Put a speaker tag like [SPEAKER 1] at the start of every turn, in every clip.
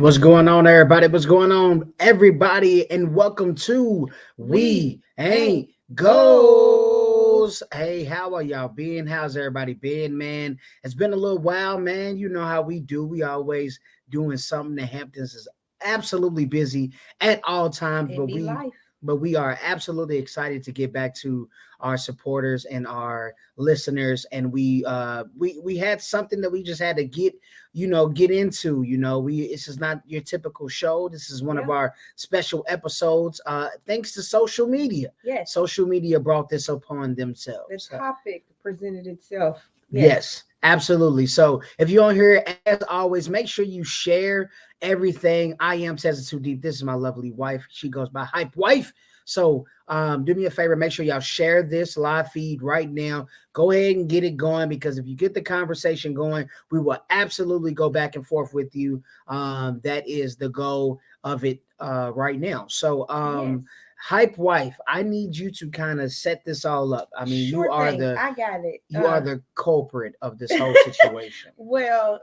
[SPEAKER 1] What's going on, everybody? What's going on, everybody? And welcome to We Ain't Goes. Hey, how are y'all been? How's everybody been, man? It's been a little while, man. You know how we do. We always doing something. The Hamptons is absolutely busy at all times,
[SPEAKER 2] It be life.
[SPEAKER 1] but we are absolutely excited to get back to our supporters and our listeners. And we had something that we just had to get into. We This is not your typical show. This is one of
[SPEAKER 2] Yeah.
[SPEAKER 1] our special episodes, thanks to social media.
[SPEAKER 2] Yes.
[SPEAKER 1] Social media brought this upon
[SPEAKER 2] The
[SPEAKER 1] themselves.
[SPEAKER 2] topic presented itself.
[SPEAKER 1] Yes, absolutely. So if you're on here, as always, make sure you share everything. I am Tessa Too Deep. This is my lovely wife. She goes by Hype Wife. So do me a favor, make sure y'all share this live feed right now. Go ahead and get it going, because if you get the conversation going, we will absolutely go back and forth with you. That is the goal of it right now. So
[SPEAKER 2] Yes.
[SPEAKER 1] Hype Wife, I need you to kind of set this all up. I mean,
[SPEAKER 2] Sure
[SPEAKER 1] you are
[SPEAKER 2] thing. I got it.
[SPEAKER 1] the culprit of this whole situation.
[SPEAKER 2] Well,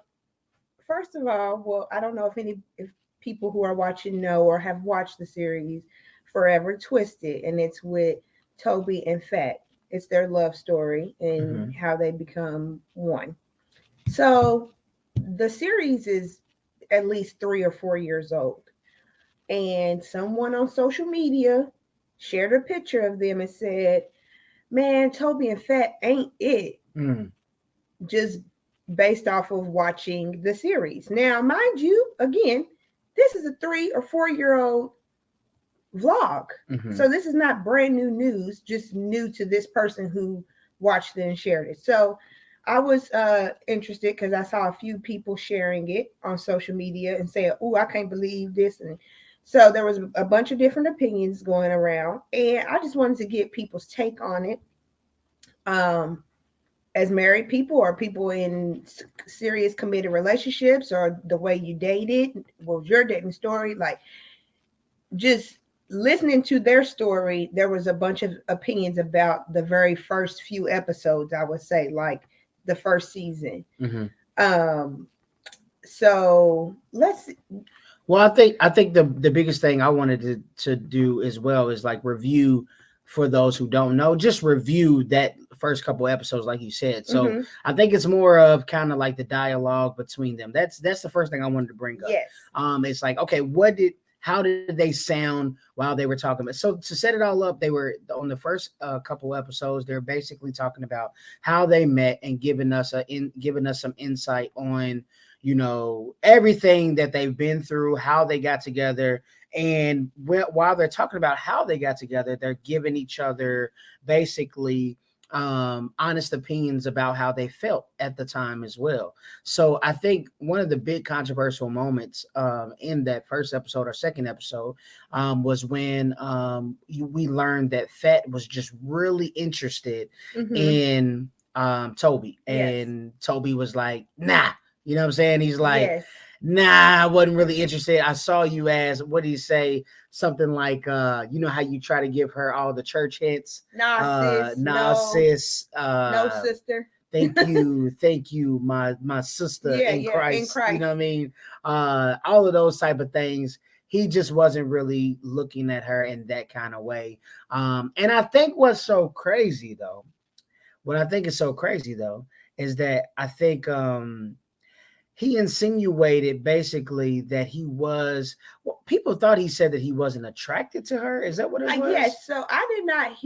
[SPEAKER 2] first of all, I don't know if people who are watching know or have watched the series Forever Twisted, and it's with Tobe and Fat. It's their love story and how they become one. So the series is at least 3 or 4 years old. And someone on social media shared a picture of them and said, "Man, Toby and Fat ain't it."
[SPEAKER 1] Mm.
[SPEAKER 2] Just based off of watching the series. Now, mind you, again, this is a 3 or 4 year old vlog.
[SPEAKER 1] Mhm.
[SPEAKER 2] So this is not brand new news, just new to this person who watched it and shared it. So I was interested because I saw a few people sharing it on social media and saying, "Oh, I can't believe this." And so there was a bunch of different opinions going around, and I just wanted to get people's take on it. As married people or people in serious committed relationships, or the way you dated, what was your dating story, like just listening to their story. There was a bunch of opinions about the very first few episodes, I would say, like the first season.
[SPEAKER 1] Mhm.
[SPEAKER 2] So let's
[SPEAKER 1] Well, I think the biggest thing I wanted to do as well is like review, for those who don't know, just review that first couple episodes, like you said. So
[SPEAKER 2] Mhm.
[SPEAKER 1] I think it's more of kind of like the dialogue between them. That's the first thing I wanted to bring up.
[SPEAKER 2] Yes.
[SPEAKER 1] It's like, okay, how did they sound while they were talking about? So to set it all up, they were on the first couple episodes. They're basically talking about how they met and giving us some insight on everything that they've been through, how they got together. And while they're talking about how they got together, they're giving each other basically honest opinions about how they felt at the time as well. So I think one of the big controversial moments in that first episode or second episode was when we learned that Fat was just really interested in Toby,
[SPEAKER 2] Yes.
[SPEAKER 1] and Toby was like, "Nah." You know what I'm saying? He's like,
[SPEAKER 2] Yes.
[SPEAKER 1] "Nah, I wasn't really interested. I saw you as," what did he say? Something like, you know how you try to give her all the church hints.
[SPEAKER 2] Nah, sis.
[SPEAKER 1] Nah,
[SPEAKER 2] No.
[SPEAKER 1] sis.
[SPEAKER 2] No, sister.
[SPEAKER 1] Thank you, my sister
[SPEAKER 2] Yeah,
[SPEAKER 1] in
[SPEAKER 2] yeah, in
[SPEAKER 1] Christ. You
[SPEAKER 2] Christ.
[SPEAKER 1] know what I mean? All of those type of things. He just wasn't really looking at her in that kind of way. And I think what I think is so crazy though, is that I think he insinuated basically that people thought he said that he wasn't attracted to her. Is that what it was?
[SPEAKER 2] Yes. So I did not.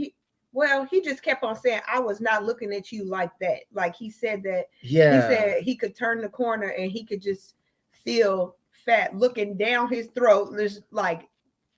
[SPEAKER 2] He just kept on saying, "I was not looking at you like that." Like he said that.
[SPEAKER 1] Yeah.
[SPEAKER 2] He said he could turn the corner and he could just feel Fat looking down his throat. There's like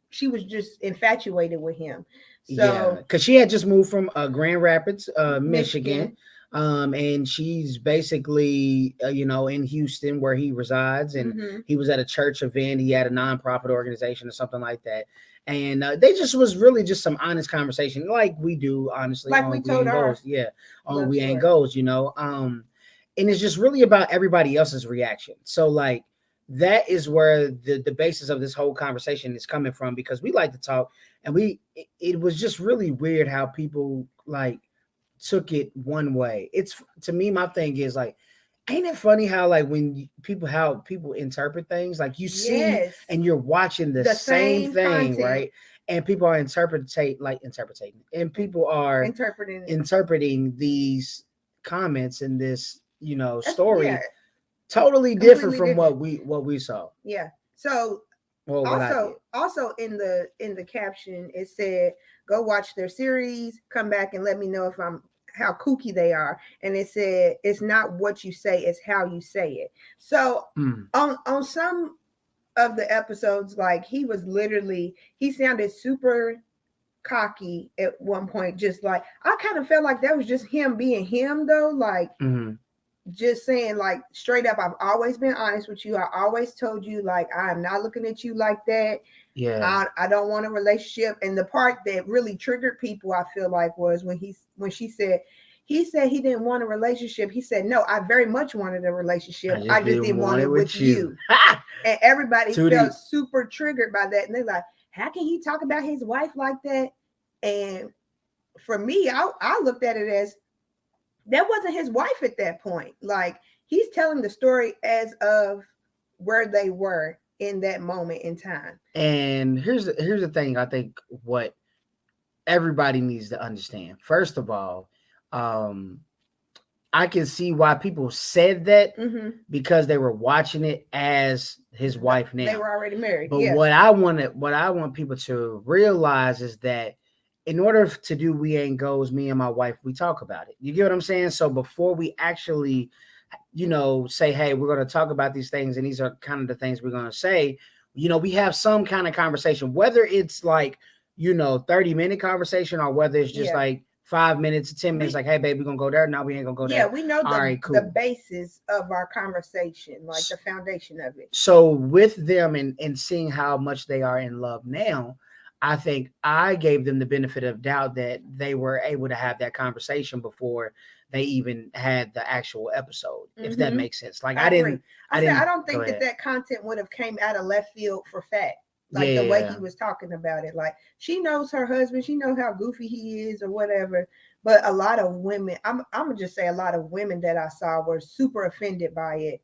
[SPEAKER 2] she was just infatuated with him. So
[SPEAKER 1] because she had just moved from Grand Rapids, Michigan.
[SPEAKER 2] Michigan.
[SPEAKER 1] And she's basically, in Houston where he resides, and he was at a church event. He had a nonprofit organization or something like that, and they just was really just some honest conversation, like we do, honestly,
[SPEAKER 2] like
[SPEAKER 1] on
[SPEAKER 2] we
[SPEAKER 1] We
[SPEAKER 2] told
[SPEAKER 1] Ain't
[SPEAKER 2] our
[SPEAKER 1] Goes, yeah, on
[SPEAKER 2] love
[SPEAKER 1] We Ain't
[SPEAKER 2] story.
[SPEAKER 1] Goes, and it's just really about everybody else's reaction. So like that is where the basis of this whole conversation is coming from, because we like to talk, and it was just really weird how people like took it one way. It's, to me, my thing is like, Ain't it funny how like how people interpret things, like you see
[SPEAKER 2] Yes,
[SPEAKER 1] and you're watching the
[SPEAKER 2] the
[SPEAKER 1] same
[SPEAKER 2] same
[SPEAKER 1] thing,
[SPEAKER 2] content,
[SPEAKER 1] right? And people are interpreting, and people are
[SPEAKER 2] interpreting it.
[SPEAKER 1] interpreting these comments in this,
[SPEAKER 2] Yeah,
[SPEAKER 1] story totally different
[SPEAKER 2] completely
[SPEAKER 1] from
[SPEAKER 2] different.
[SPEAKER 1] what we saw
[SPEAKER 2] Yeah. So
[SPEAKER 1] or what I did.
[SPEAKER 2] also in the caption it said, go watch their series, come back and let me know if I'm how kooky they are. And it said it's not what you say, it's how you say it. So
[SPEAKER 1] Mm.
[SPEAKER 2] on some of the episodes, like he sounded super cocky at one point, just like I kind of felt like that was just him being him though, like
[SPEAKER 1] Hmm.
[SPEAKER 2] just saying like straight up, I've always been honest with you. I always told you like I'm not looking at you like that.
[SPEAKER 1] Yeah.
[SPEAKER 2] I don't want a relationship. And the part that really triggered people, I feel like, was when she said he said he didn't want a relationship. He said, no, I very much wanted a relationship.
[SPEAKER 1] I
[SPEAKER 2] I
[SPEAKER 1] just
[SPEAKER 2] just
[SPEAKER 1] didn't
[SPEAKER 2] didn't want
[SPEAKER 1] want it
[SPEAKER 2] it with
[SPEAKER 1] with you.
[SPEAKER 2] you. And everybody felt
[SPEAKER 1] Tootie.
[SPEAKER 2] super triggered by that. And they're like, how can he talk about his wife like that? And for me, I looked at it as that wasn't his wife at that point. Like he's telling the story as of where they were in that moment in time.
[SPEAKER 1] And here's the thing. I think what everybody needs to understand. First of all, um, I can see why people said that
[SPEAKER 2] Mm-hmm.
[SPEAKER 1] because they were watching it as his wife now.
[SPEAKER 2] They were already married.
[SPEAKER 1] But
[SPEAKER 2] Yeah.
[SPEAKER 1] what I want people to realize is that in order to do We Ain't Goes, me and my wife, we talk about it. You get what I'm saying? So before we actually, say, hey, we're going to talk about these things, and these are kind of the things we're going to say, we have some kind of conversation, whether it's like, 30-minute conversation or whether it's just
[SPEAKER 2] Yeah.
[SPEAKER 1] like 5 minutes to 10 minutes, like, hey, babe, we're going to go there. No, we ain't going to go
[SPEAKER 2] Yeah,
[SPEAKER 1] there.
[SPEAKER 2] we know
[SPEAKER 1] All right,
[SPEAKER 2] the
[SPEAKER 1] cool.
[SPEAKER 2] basis of our conversation, like the foundation of it.
[SPEAKER 1] So with them and seeing how much they are in love now, I think I gave them the benefit of doubt that they were able to have that conversation before they even had the actual episode, if that
[SPEAKER 2] Mhm.
[SPEAKER 1] makes sense. Like
[SPEAKER 2] I agree.
[SPEAKER 1] I
[SPEAKER 2] I
[SPEAKER 1] didn't
[SPEAKER 2] don't
[SPEAKER 1] go
[SPEAKER 2] think
[SPEAKER 1] ahead.
[SPEAKER 2] that content would have came out of left field for Fat. Like the way he
[SPEAKER 1] Yeah.
[SPEAKER 2] was talking about it. Like she knows her husband, she knows how goofy he is or whatever. But a lot of women, I'm gonna just say a lot of women that I saw were super offended by it,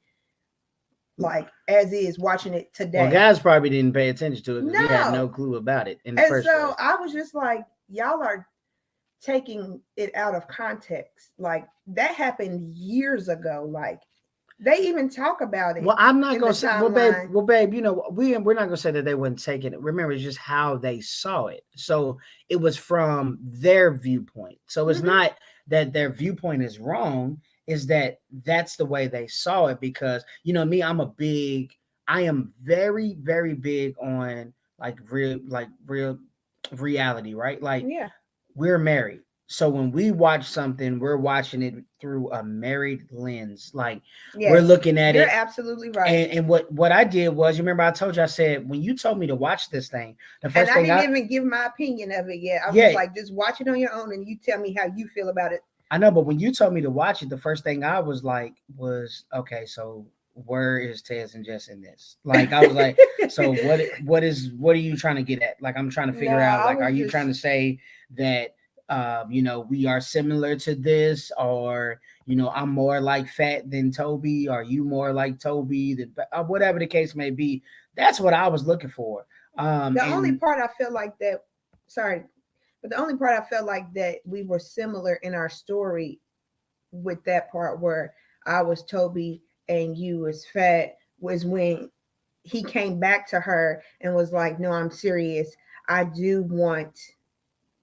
[SPEAKER 2] like as is watching it today.
[SPEAKER 1] Well, guys probably didn't pay attention to it because we had no
[SPEAKER 2] No.
[SPEAKER 1] clue about it in the
[SPEAKER 2] And
[SPEAKER 1] first
[SPEAKER 2] so
[SPEAKER 1] place.
[SPEAKER 2] I was just like, y'all are taking it out of context. Like that happened years ago. Like they even talk about it.
[SPEAKER 1] Well, I'm not
[SPEAKER 2] in
[SPEAKER 1] gonna
[SPEAKER 2] the
[SPEAKER 1] say, well, babe,
[SPEAKER 2] timeline.
[SPEAKER 1] we're not gonna say that they wouldn't take it. Remember, it's just how they saw it. So it was from their viewpoint. So it's
[SPEAKER 2] Mhm.
[SPEAKER 1] not that their viewpoint is wrong. Is that that's the way they saw it? Because me, I am very, very big on real reality, right? Like
[SPEAKER 2] Yeah.
[SPEAKER 1] we're married. So when we watch something, we're watching it through a married lens. Like we're
[SPEAKER 2] Yes.
[SPEAKER 1] looking at
[SPEAKER 2] You're
[SPEAKER 1] it.
[SPEAKER 2] absolutely right.
[SPEAKER 1] And what I did was, you remember I told you, I said, when you told me to watch this thing, the
[SPEAKER 2] And
[SPEAKER 1] first
[SPEAKER 2] I
[SPEAKER 1] thing
[SPEAKER 2] didn't even give my opinion of it yet. I was
[SPEAKER 1] yeah,
[SPEAKER 2] like, just watch it on your own and you tell me how you feel about it.
[SPEAKER 1] I know, but when you told me to watch it, the first thing I was like was, okay, so where is Tez and Jess in this? Like I was like, so what are you trying to get at? Like I'm trying to
[SPEAKER 2] No,
[SPEAKER 1] figure out,
[SPEAKER 2] I
[SPEAKER 1] like, are
[SPEAKER 2] was
[SPEAKER 1] you
[SPEAKER 2] just
[SPEAKER 1] trying to say that we are similar to this, or I'm more like Fat than Toby, or you more like Toby than whatever the case may be. That's what I was looking for.
[SPEAKER 2] the only
[SPEAKER 1] And
[SPEAKER 2] part I feel like that sorry, but the only part I felt like that we were similar in our story with that part where I was Toby and you was Fat was when he came back to her and was like, no, I'm serious. I do want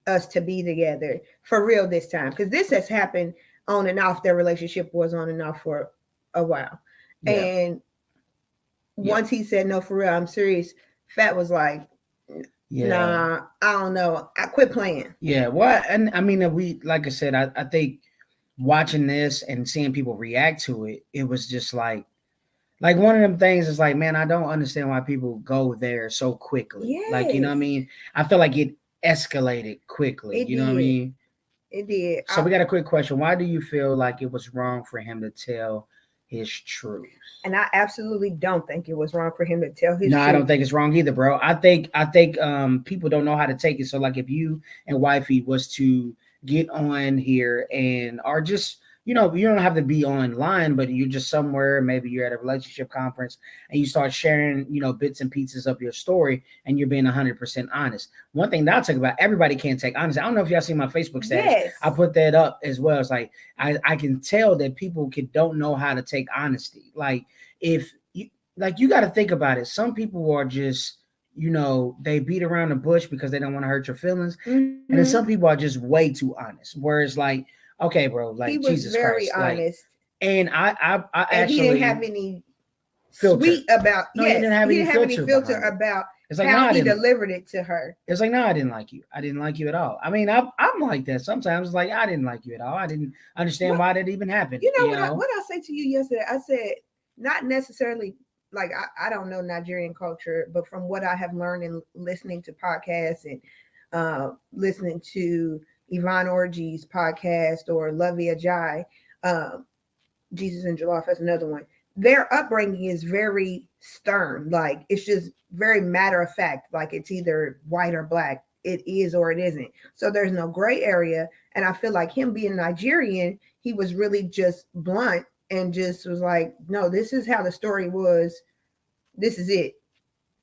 [SPEAKER 2] us to be together for real this time. Because this has happened on and off. Their relationship was on and off for a while.
[SPEAKER 1] yeah,
[SPEAKER 2] And once he said, no, for real, I'm serious, Fat was like,
[SPEAKER 1] yeah.
[SPEAKER 2] nah, I don't know. I quit playing.
[SPEAKER 1] Yeah, well, and I mean, we like I said, I think watching this and seeing people react to it, it was just like one of them things is like, man, I don't understand why people go there so quickly. Like, you know what I
[SPEAKER 2] Yes,
[SPEAKER 1] mean? I feel like it escalated quickly.
[SPEAKER 2] it
[SPEAKER 1] You know what I
[SPEAKER 2] did.
[SPEAKER 1] mean?
[SPEAKER 2] It did.
[SPEAKER 1] So we got a quick question. Why do you feel like it was wrong for him to tell his truth?
[SPEAKER 2] And I absolutely don't think it was wrong for him to tell his
[SPEAKER 1] No,
[SPEAKER 2] truth.
[SPEAKER 1] I don't think it's wrong either, bro. I think people don't know how to take it. So like if you and wifey was to get on here and or just you don't have to be online, but you're just somewhere, maybe you're at a relationship conference and you start sharing, bits and pieces of your story and you're being 100% honest. One thing that I'll talk about, everybody can't take honesty. I don't know if y'all see my Facebook status.
[SPEAKER 2] Yes.
[SPEAKER 1] I put that up as well. It's like, I can tell that people don't know how to take honesty. Like, if you, like, you got to think about it. Some people are just, they beat around the bush because they don't want to hurt your feelings.
[SPEAKER 2] Mm-hmm.
[SPEAKER 1] And then some people are just way too honest. Whereas, like, okay, bro, like,
[SPEAKER 2] he was
[SPEAKER 1] Jesus
[SPEAKER 2] very
[SPEAKER 1] Christ,
[SPEAKER 2] honest,
[SPEAKER 1] like, and I
[SPEAKER 2] and
[SPEAKER 1] actually
[SPEAKER 2] he didn't have any
[SPEAKER 1] filter.
[SPEAKER 2] sweet about.
[SPEAKER 1] No,
[SPEAKER 2] yes,
[SPEAKER 1] he didn't have any filter
[SPEAKER 2] filter
[SPEAKER 1] behind it.
[SPEAKER 2] about
[SPEAKER 1] It's like,
[SPEAKER 2] how
[SPEAKER 1] no, I
[SPEAKER 2] he
[SPEAKER 1] didn't.
[SPEAKER 2] delivered it to her.
[SPEAKER 1] It's like, no, I didn't like you. I didn't like you at all. I mean, I'm like that sometimes. It's like, I didn't like you at all. I didn't understand why that even happened.
[SPEAKER 2] You know what I said to you yesterday? I said, not necessarily, like, I don't know Nigerian culture, but from what I have learned in listening to podcasts and listening to Yvonne Orji's podcast or Lovey Ajayi, Jesus and Jollof, that's another one. Their upbringing is very stern. Like, it's just very matter of fact. Like, it's either white or black. It is or it isn't. So there's no gray area. And I feel like him being Nigerian, he was really just blunt and just was like, no, this is how the story was. This is it.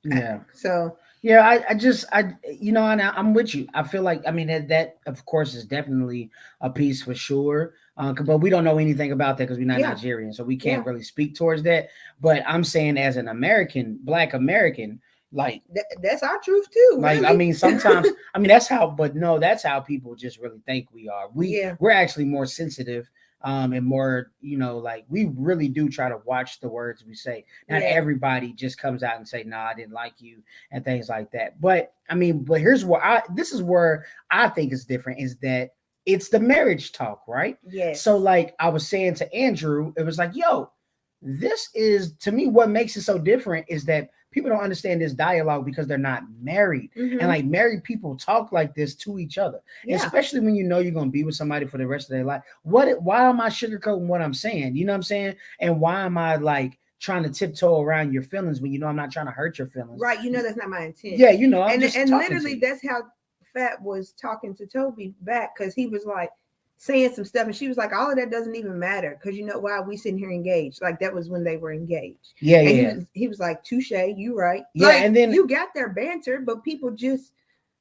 [SPEAKER 1] Yeah.
[SPEAKER 2] So
[SPEAKER 1] yeah, and I'm with you. I feel like, I mean, that of course is definitely a piece for sure. But we don't know anything about that because we're not Nigerian, so we can't really speak towards that. But I'm saying, as an American, Black American, like,
[SPEAKER 2] that's our truth too.
[SPEAKER 1] Like,
[SPEAKER 2] really.
[SPEAKER 1] I mean, sometimes, I mean, that's how, but no, that's how people just really think we are. We're actually more sensitive, and more, like, we really do try to watch the words we say. Not everybody just comes out and say, "No, I didn't like you," and things like that. But I mean, this is where I think is different, is that it's the marriage talk, right?
[SPEAKER 2] Yes.
[SPEAKER 1] So, like I was saying to Andrew, it was like, yo, this is, to me, what makes it so different is that people don't understand this dialogue because they're not married.
[SPEAKER 2] Mm-hmm.
[SPEAKER 1] And, like, married people talk like this to each other, especially when you're going to be with somebody for the rest of their life. Why am I sugarcoating what I'm saying? You know what I'm saying? And why am I, like, trying to tiptoe around your feelings when I'm not trying to hurt your feelings?
[SPEAKER 2] Right. That's not my intent.
[SPEAKER 1] Yeah, I'm
[SPEAKER 2] and
[SPEAKER 1] just
[SPEAKER 2] and literally that's how Fat was talking to Tobe Fat, because he was like saying some stuff and she was like, all of that doesn't even matter because why we sitting here engaged. Like, that was when they were engaged. He was like, touche, you right.
[SPEAKER 1] Yeah,
[SPEAKER 2] like,
[SPEAKER 1] and then
[SPEAKER 2] you got their banter, but people just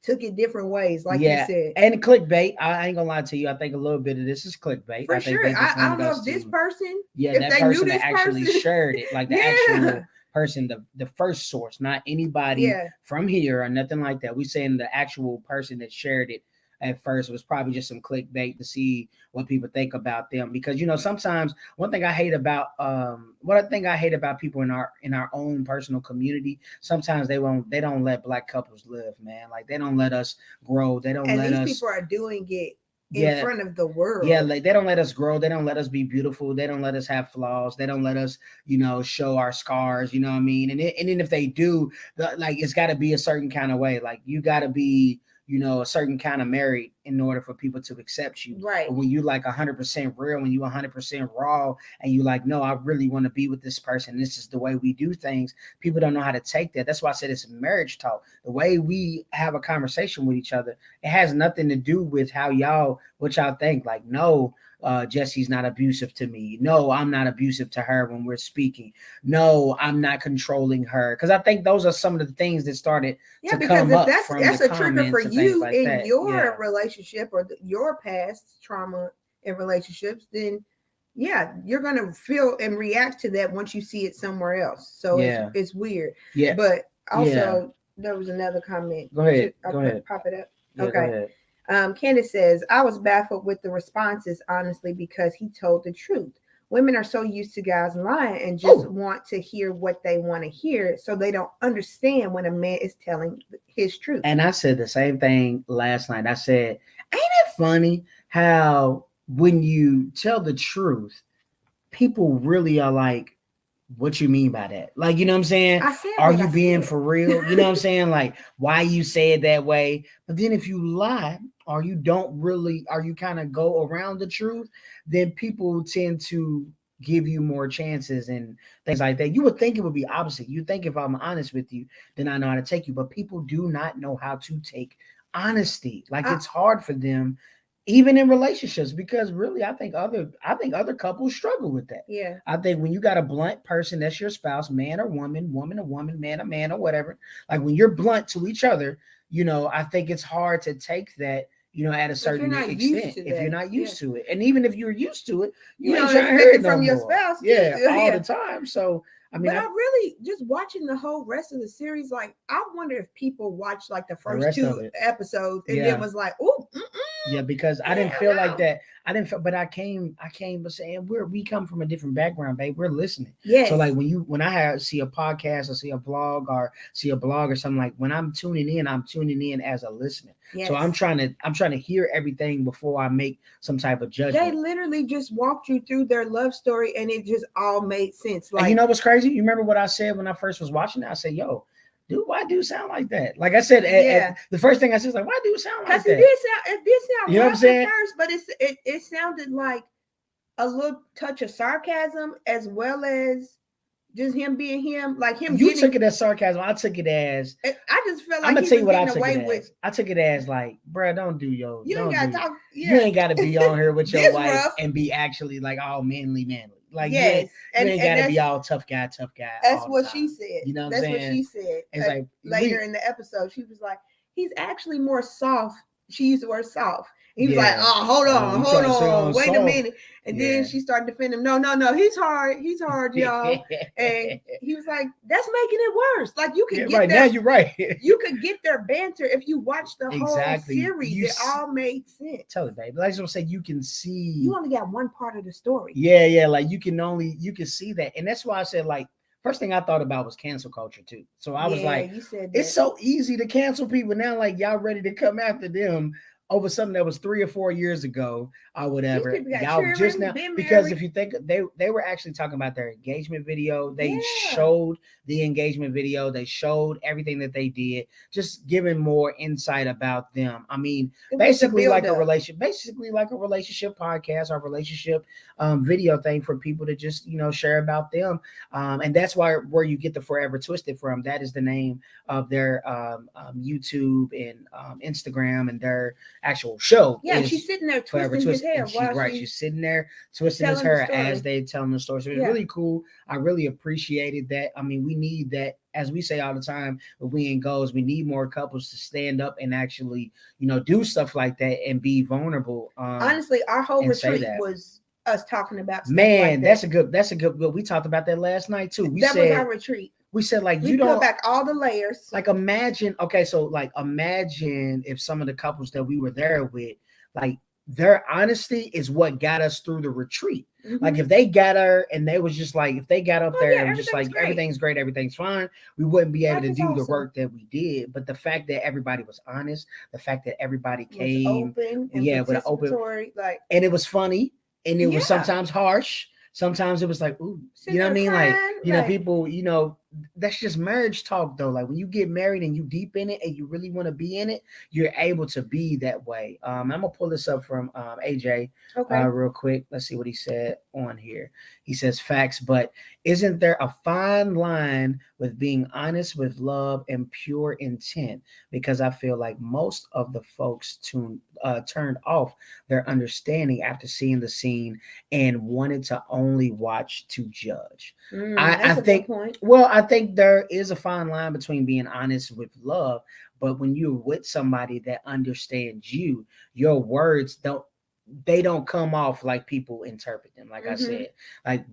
[SPEAKER 2] took it different ways, like you said.
[SPEAKER 1] And clickbait, I ain't gonna lie to you, I think a little bit of this is clickbait.
[SPEAKER 2] For sure. I don't know if this person, if
[SPEAKER 1] that
[SPEAKER 2] they
[SPEAKER 1] person
[SPEAKER 2] knew this
[SPEAKER 1] that actually
[SPEAKER 2] person,
[SPEAKER 1] shared it, like the actual person, the first source, not anybody from here or nothing like that. We saying the actual person that shared it at first was probably just some clickbait to see what people think about them. Because sometimes one thing I hate about people in our own personal community, sometimes they don't let Black couples live, man. Like, they don't let us grow. They don't let us.
[SPEAKER 2] And these people are doing it in front of the world.
[SPEAKER 1] Yeah, like, they don't let us grow. They don't let us be beautiful. They don't let us have flaws. They don't let us, show our scars. You know what I mean? And then if they do, like, it's got to be a certain kind of way. Like, you got to be, a certain kind of married in order for people to accept you.
[SPEAKER 2] Right.
[SPEAKER 1] But when you, like, 100% real, when you 100% raw, and you like, no, I really want to be with this person, this is the way we do things, people don't know how to take that. That's why I said it's marriage talk. The way we have a conversation with each other, it has nothing to do with what y'all think. Like, no, Jesse's not abusive to me. No, I'm not abusive to her when we're speaking. No, I'm not controlling her. Because I think those are some of the things that started to come up.
[SPEAKER 2] That's a trigger for you in your relationship or your past trauma in relationships, then you're going to feel and react to that once you see it somewhere else. So it's weird.
[SPEAKER 1] Yeah.
[SPEAKER 2] But also, there was another comment.
[SPEAKER 1] Go ahead.
[SPEAKER 2] Pop it up.
[SPEAKER 1] Yeah,
[SPEAKER 2] okay. Candace says, I was baffled with the responses, honestly, because he told the truth. Women are so used to guys lying and just want to hear what they want to hear, so they don't understand when a man is telling his truth.
[SPEAKER 1] And I said the same thing last night. I said, ain't it funny how when you tell the truth, people really are like, what you mean by that? Like, you know what I'm saying? Are you being for real? You know what I'm saying? Like, why you say it that way? But then if you lie, or you kind of go around the truth, then people tend to give you more chances and things like that. You would think it would be opposite. You think if I'm honest with you, then I know how to take you. But people do not know how to take honesty. Like, it's hard for them. even in relationships, because really I think other couples struggle with that.
[SPEAKER 2] Yeah.
[SPEAKER 1] I think when you got a blunt person that's your spouse, man or woman, woman or woman, man or man or whatever, like when you're blunt to each other, I think it's hard to take that, at a
[SPEAKER 2] If you're
[SPEAKER 1] certain
[SPEAKER 2] not used
[SPEAKER 1] extent
[SPEAKER 2] to
[SPEAKER 1] if you're
[SPEAKER 2] that,
[SPEAKER 1] not
[SPEAKER 2] yeah.
[SPEAKER 1] used to it. And even if you're used to it, you
[SPEAKER 2] You
[SPEAKER 1] ain't
[SPEAKER 2] don't
[SPEAKER 1] trying to
[SPEAKER 2] expect
[SPEAKER 1] hear it
[SPEAKER 2] it
[SPEAKER 1] no
[SPEAKER 2] from your
[SPEAKER 1] more.
[SPEAKER 2] spouse, too.
[SPEAKER 1] Yeah, all
[SPEAKER 2] Yeah.
[SPEAKER 1] the time. So I mean,
[SPEAKER 2] But I really just watching the whole rest of the series, like I wonder if people watched like the
[SPEAKER 1] the
[SPEAKER 2] first
[SPEAKER 1] rest of
[SPEAKER 2] two
[SPEAKER 1] it.
[SPEAKER 2] episodes and then
[SPEAKER 1] Yeah.
[SPEAKER 2] was like, "Oh,
[SPEAKER 1] Yeah, because I didn't
[SPEAKER 2] hell
[SPEAKER 1] feel like
[SPEAKER 2] no."
[SPEAKER 1] that. I didn't feel, but I came but saying we come from a different background, babe. We're listening. So
[SPEAKER 2] Yes,
[SPEAKER 1] like when I see a podcast or see a vlog or see a blog or something, like when I'm tuning in as a listener.
[SPEAKER 2] yes.
[SPEAKER 1] So I'm trying to hear everything before I make some type of
[SPEAKER 2] They
[SPEAKER 1] judgment.
[SPEAKER 2] literally just walked you through their love story, and it just all made sense.
[SPEAKER 1] And you
[SPEAKER 2] Like,
[SPEAKER 1] know what's crazy? You remember what I said when I first was watching it? I said, "Yo, dude, why do sound like that?" Like I said,
[SPEAKER 2] yeah,
[SPEAKER 1] the first thing I said is like, "Why do sound
[SPEAKER 2] because
[SPEAKER 1] like that?"
[SPEAKER 2] it did sound
[SPEAKER 1] You know what I'm
[SPEAKER 2] rough
[SPEAKER 1] saying?
[SPEAKER 2] at first, but it sounded like a little touch of sarcasm as well as just him being him, like him
[SPEAKER 1] You
[SPEAKER 2] getting.
[SPEAKER 1] took it as sarcasm. I took it as
[SPEAKER 2] I just felt
[SPEAKER 1] I'm
[SPEAKER 2] like
[SPEAKER 1] gonna
[SPEAKER 2] he
[SPEAKER 1] tell
[SPEAKER 2] was
[SPEAKER 1] you what I
[SPEAKER 2] getting
[SPEAKER 1] took it
[SPEAKER 2] away with.
[SPEAKER 1] as. I took it as like, bro, don't do
[SPEAKER 2] You ain't
[SPEAKER 1] don't
[SPEAKER 2] gotta
[SPEAKER 1] do.
[SPEAKER 2] talk.
[SPEAKER 1] You
[SPEAKER 2] Yeah,
[SPEAKER 1] ain't got to be on here with your
[SPEAKER 2] this
[SPEAKER 1] wife
[SPEAKER 2] rough.
[SPEAKER 1] and be actually like all manly. Like
[SPEAKER 2] Yes,
[SPEAKER 1] you ain't got to be
[SPEAKER 2] that's
[SPEAKER 1] all tough guy
[SPEAKER 2] that's
[SPEAKER 1] all the
[SPEAKER 2] what she
[SPEAKER 1] time.
[SPEAKER 2] said.
[SPEAKER 1] You know what I'm
[SPEAKER 2] That's what
[SPEAKER 1] saying?
[SPEAKER 2] she said.
[SPEAKER 1] It's like
[SPEAKER 2] Later
[SPEAKER 1] we,
[SPEAKER 2] in the episode, she was like, "He's actually more soft." She used the word soft. He was like,
[SPEAKER 1] yeah.
[SPEAKER 2] "Oh, hold
[SPEAKER 1] Oh,
[SPEAKER 2] on,
[SPEAKER 1] you
[SPEAKER 2] hold
[SPEAKER 1] trying to say
[SPEAKER 2] on,
[SPEAKER 1] on
[SPEAKER 2] wait a
[SPEAKER 1] soft?
[SPEAKER 2] minute." And then
[SPEAKER 1] Yeah.
[SPEAKER 2] she started defending him. No, he's hard, y'all. And he was like, "That's making it worse." Like you
[SPEAKER 1] Yeah,
[SPEAKER 2] could get
[SPEAKER 1] right now you're right.
[SPEAKER 2] you could get their banter if you watch the whole
[SPEAKER 1] Exactly.
[SPEAKER 2] series. It all made sense.
[SPEAKER 1] Tell it, baby. Like I'm saying, you can see.
[SPEAKER 2] You only got one part of the story.
[SPEAKER 1] Yeah. Like you can see that, and that's why I said like first thing I thought about was cancel culture too. So I was like,
[SPEAKER 2] you said
[SPEAKER 1] it's so easy to cancel people now. Like y'all ready to come after them over something that was 3 or 4 years ago or whatever.
[SPEAKER 2] These people got
[SPEAKER 1] Y'all just
[SPEAKER 2] children,
[SPEAKER 1] now
[SPEAKER 2] been
[SPEAKER 1] because
[SPEAKER 2] married.
[SPEAKER 1] if you think they were actually talking about their engagement video, they
[SPEAKER 2] Yeah.
[SPEAKER 1] showed the engagement video, they showed everything that they did, just giving more insight about them. I mean,
[SPEAKER 2] It was the
[SPEAKER 1] basically like a
[SPEAKER 2] build-up.
[SPEAKER 1] relationship podcast or relationship video thing for people to just share about them. And that's where you get the Forever Twisted from. That is the name of their YouTube and Instagram, and their actual show.
[SPEAKER 2] Yeah,
[SPEAKER 1] Is
[SPEAKER 2] she's sitting there
[SPEAKER 1] Forever
[SPEAKER 2] twisting his
[SPEAKER 1] Twisted,
[SPEAKER 2] hair
[SPEAKER 1] and
[SPEAKER 2] while
[SPEAKER 1] she's sitting there twisting his
[SPEAKER 2] telling the
[SPEAKER 1] hair as
[SPEAKER 2] story.
[SPEAKER 1] they telling the story. So it's
[SPEAKER 2] Yeah.
[SPEAKER 1] really cool. I really appreciated that. I mean, we need that, as we say all the time with We Ain't Goals. We need more couples to stand up and actually do stuff like that and be vulnerable.
[SPEAKER 2] Honestly, our whole
[SPEAKER 1] and say
[SPEAKER 2] retreat
[SPEAKER 1] that.
[SPEAKER 2] was us talking about stuff
[SPEAKER 1] Man,
[SPEAKER 2] like that.
[SPEAKER 1] that's a good. We talked about that last night too.
[SPEAKER 2] That was our retreat.
[SPEAKER 1] We said like
[SPEAKER 2] We
[SPEAKER 1] you
[SPEAKER 2] peel
[SPEAKER 1] don't
[SPEAKER 2] back all the layers.
[SPEAKER 1] like imagine. Okay, so like imagine if some of the couples that we were there with, like their honesty is what got us through the retreat. Like if they got her and they was just like if they got up there and just like everything's great, everything's fine, we wouldn't be able to do the work that we did. But the fact that everybody was honest, the fact that everybody came,
[SPEAKER 2] open and
[SPEAKER 1] with an open,
[SPEAKER 2] like,
[SPEAKER 1] and it was funny, and it was
[SPEAKER 2] Yeah.
[SPEAKER 1] sometimes harsh. Sometimes it was like, ooh,
[SPEAKER 2] Sitting
[SPEAKER 1] you know what I mean?
[SPEAKER 2] there
[SPEAKER 1] Like,
[SPEAKER 2] crying,
[SPEAKER 1] people, that's just marriage talk though. Like when you get married and you deep in it and you really want to be in it, you're able to be that way. I'm gonna pull this up from AJ real quick. Let's see what he said on here. He says facts, but isn't there a fine line with being honest with love and pure intent? Because I feel like most of the folks turned off their understanding after seeing the scene and wanted to only watch to judge. I think, well, I think there is a fine line between being honest with love, but when you're with somebody that understands you, your words don't come off like people interpret them. Like I said, like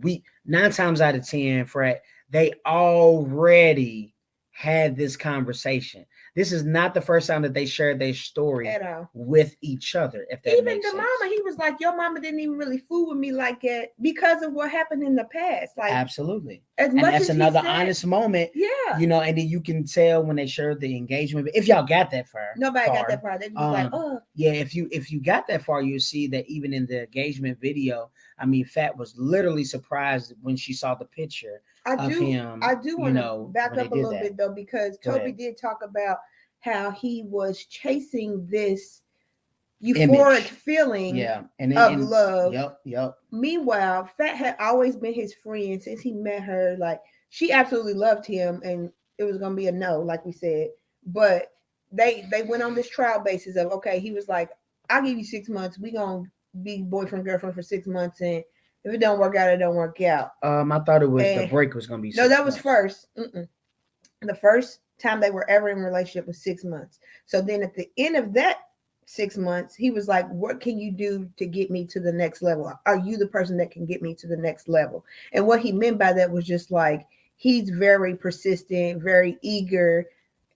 [SPEAKER 1] 9 times out of 10, Fred, they already had this conversation. This is not the first time that they shared their story with each other. If that
[SPEAKER 2] even
[SPEAKER 1] makes
[SPEAKER 2] the
[SPEAKER 1] sense.
[SPEAKER 2] Mama, he was like, "Your mama didn't even really fool with me like that because of what happened in the past." Like
[SPEAKER 1] absolutely,
[SPEAKER 2] and that's
[SPEAKER 1] another honest moment.
[SPEAKER 2] Yeah,
[SPEAKER 1] and then you can tell when they shared the engagement. If y'all got that far,
[SPEAKER 2] nobody got that far. They was like, "Oh,
[SPEAKER 1] yeah." If you got that far, you see that even in the engagement video, I mean, Fat was literally surprised when she saw the picture of him.
[SPEAKER 2] I do want to back up a little bit though, because Tobe did talk about how he was chasing this euphoric feeling of love.
[SPEAKER 1] Yep.
[SPEAKER 2] Meanwhile, Fat had always been his friend since he met her. Like she absolutely loved him, and it was gonna be a no, like we said. But they went on this trial basis of okay. He was like, I'll give you 6 months. We gonna be boyfriend girlfriend for 6 months, and if it don't work out, it don't work out.
[SPEAKER 1] I thought it was the break was gonna be.
[SPEAKER 2] No, that was first. The first time they were ever in a relationship was 6 months. So then at the end of that 6 months, he was like, what can you do to get me to the next level? Are you the person that can get me to the next level? And what he meant by that was just like, he's very persistent, very eager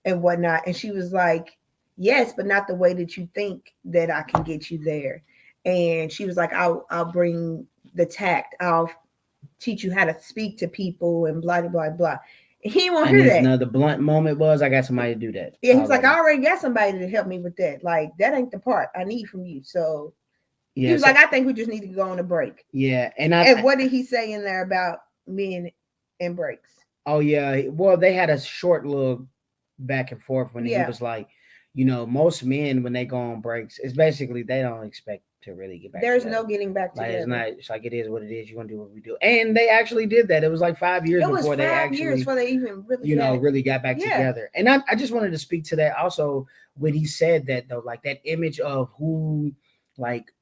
[SPEAKER 2] and whatnot. And she was like, yes, but not the way that you think that I can get you there. And she was like, I'll bring the tact. I'll teach you how to speak to people and blah, blah, blah, blah. He won't hear that.
[SPEAKER 1] No, the blunt moment was I got somebody to do that.
[SPEAKER 2] Yeah, he was like, I already got somebody to help me with that. Like, that ain't the part I need from you. So he was like, I think we just need to go on a break.
[SPEAKER 1] Yeah. And
[SPEAKER 2] what did he say in there about men and breaks?
[SPEAKER 1] Oh, yeah. Well, they had a short little back and forth when he was like, most men, when they go on breaks, it's basically they don't expect to really get back
[SPEAKER 2] There's
[SPEAKER 1] together.
[SPEAKER 2] No getting back together.
[SPEAKER 1] It's not. It's like it is what it is. You're gonna do what we do, and they actually did that. It was like 5 years before they actually,
[SPEAKER 2] before they even really,
[SPEAKER 1] really got back together. And I just wanted to speak to that also when he said that though, like that image of who, like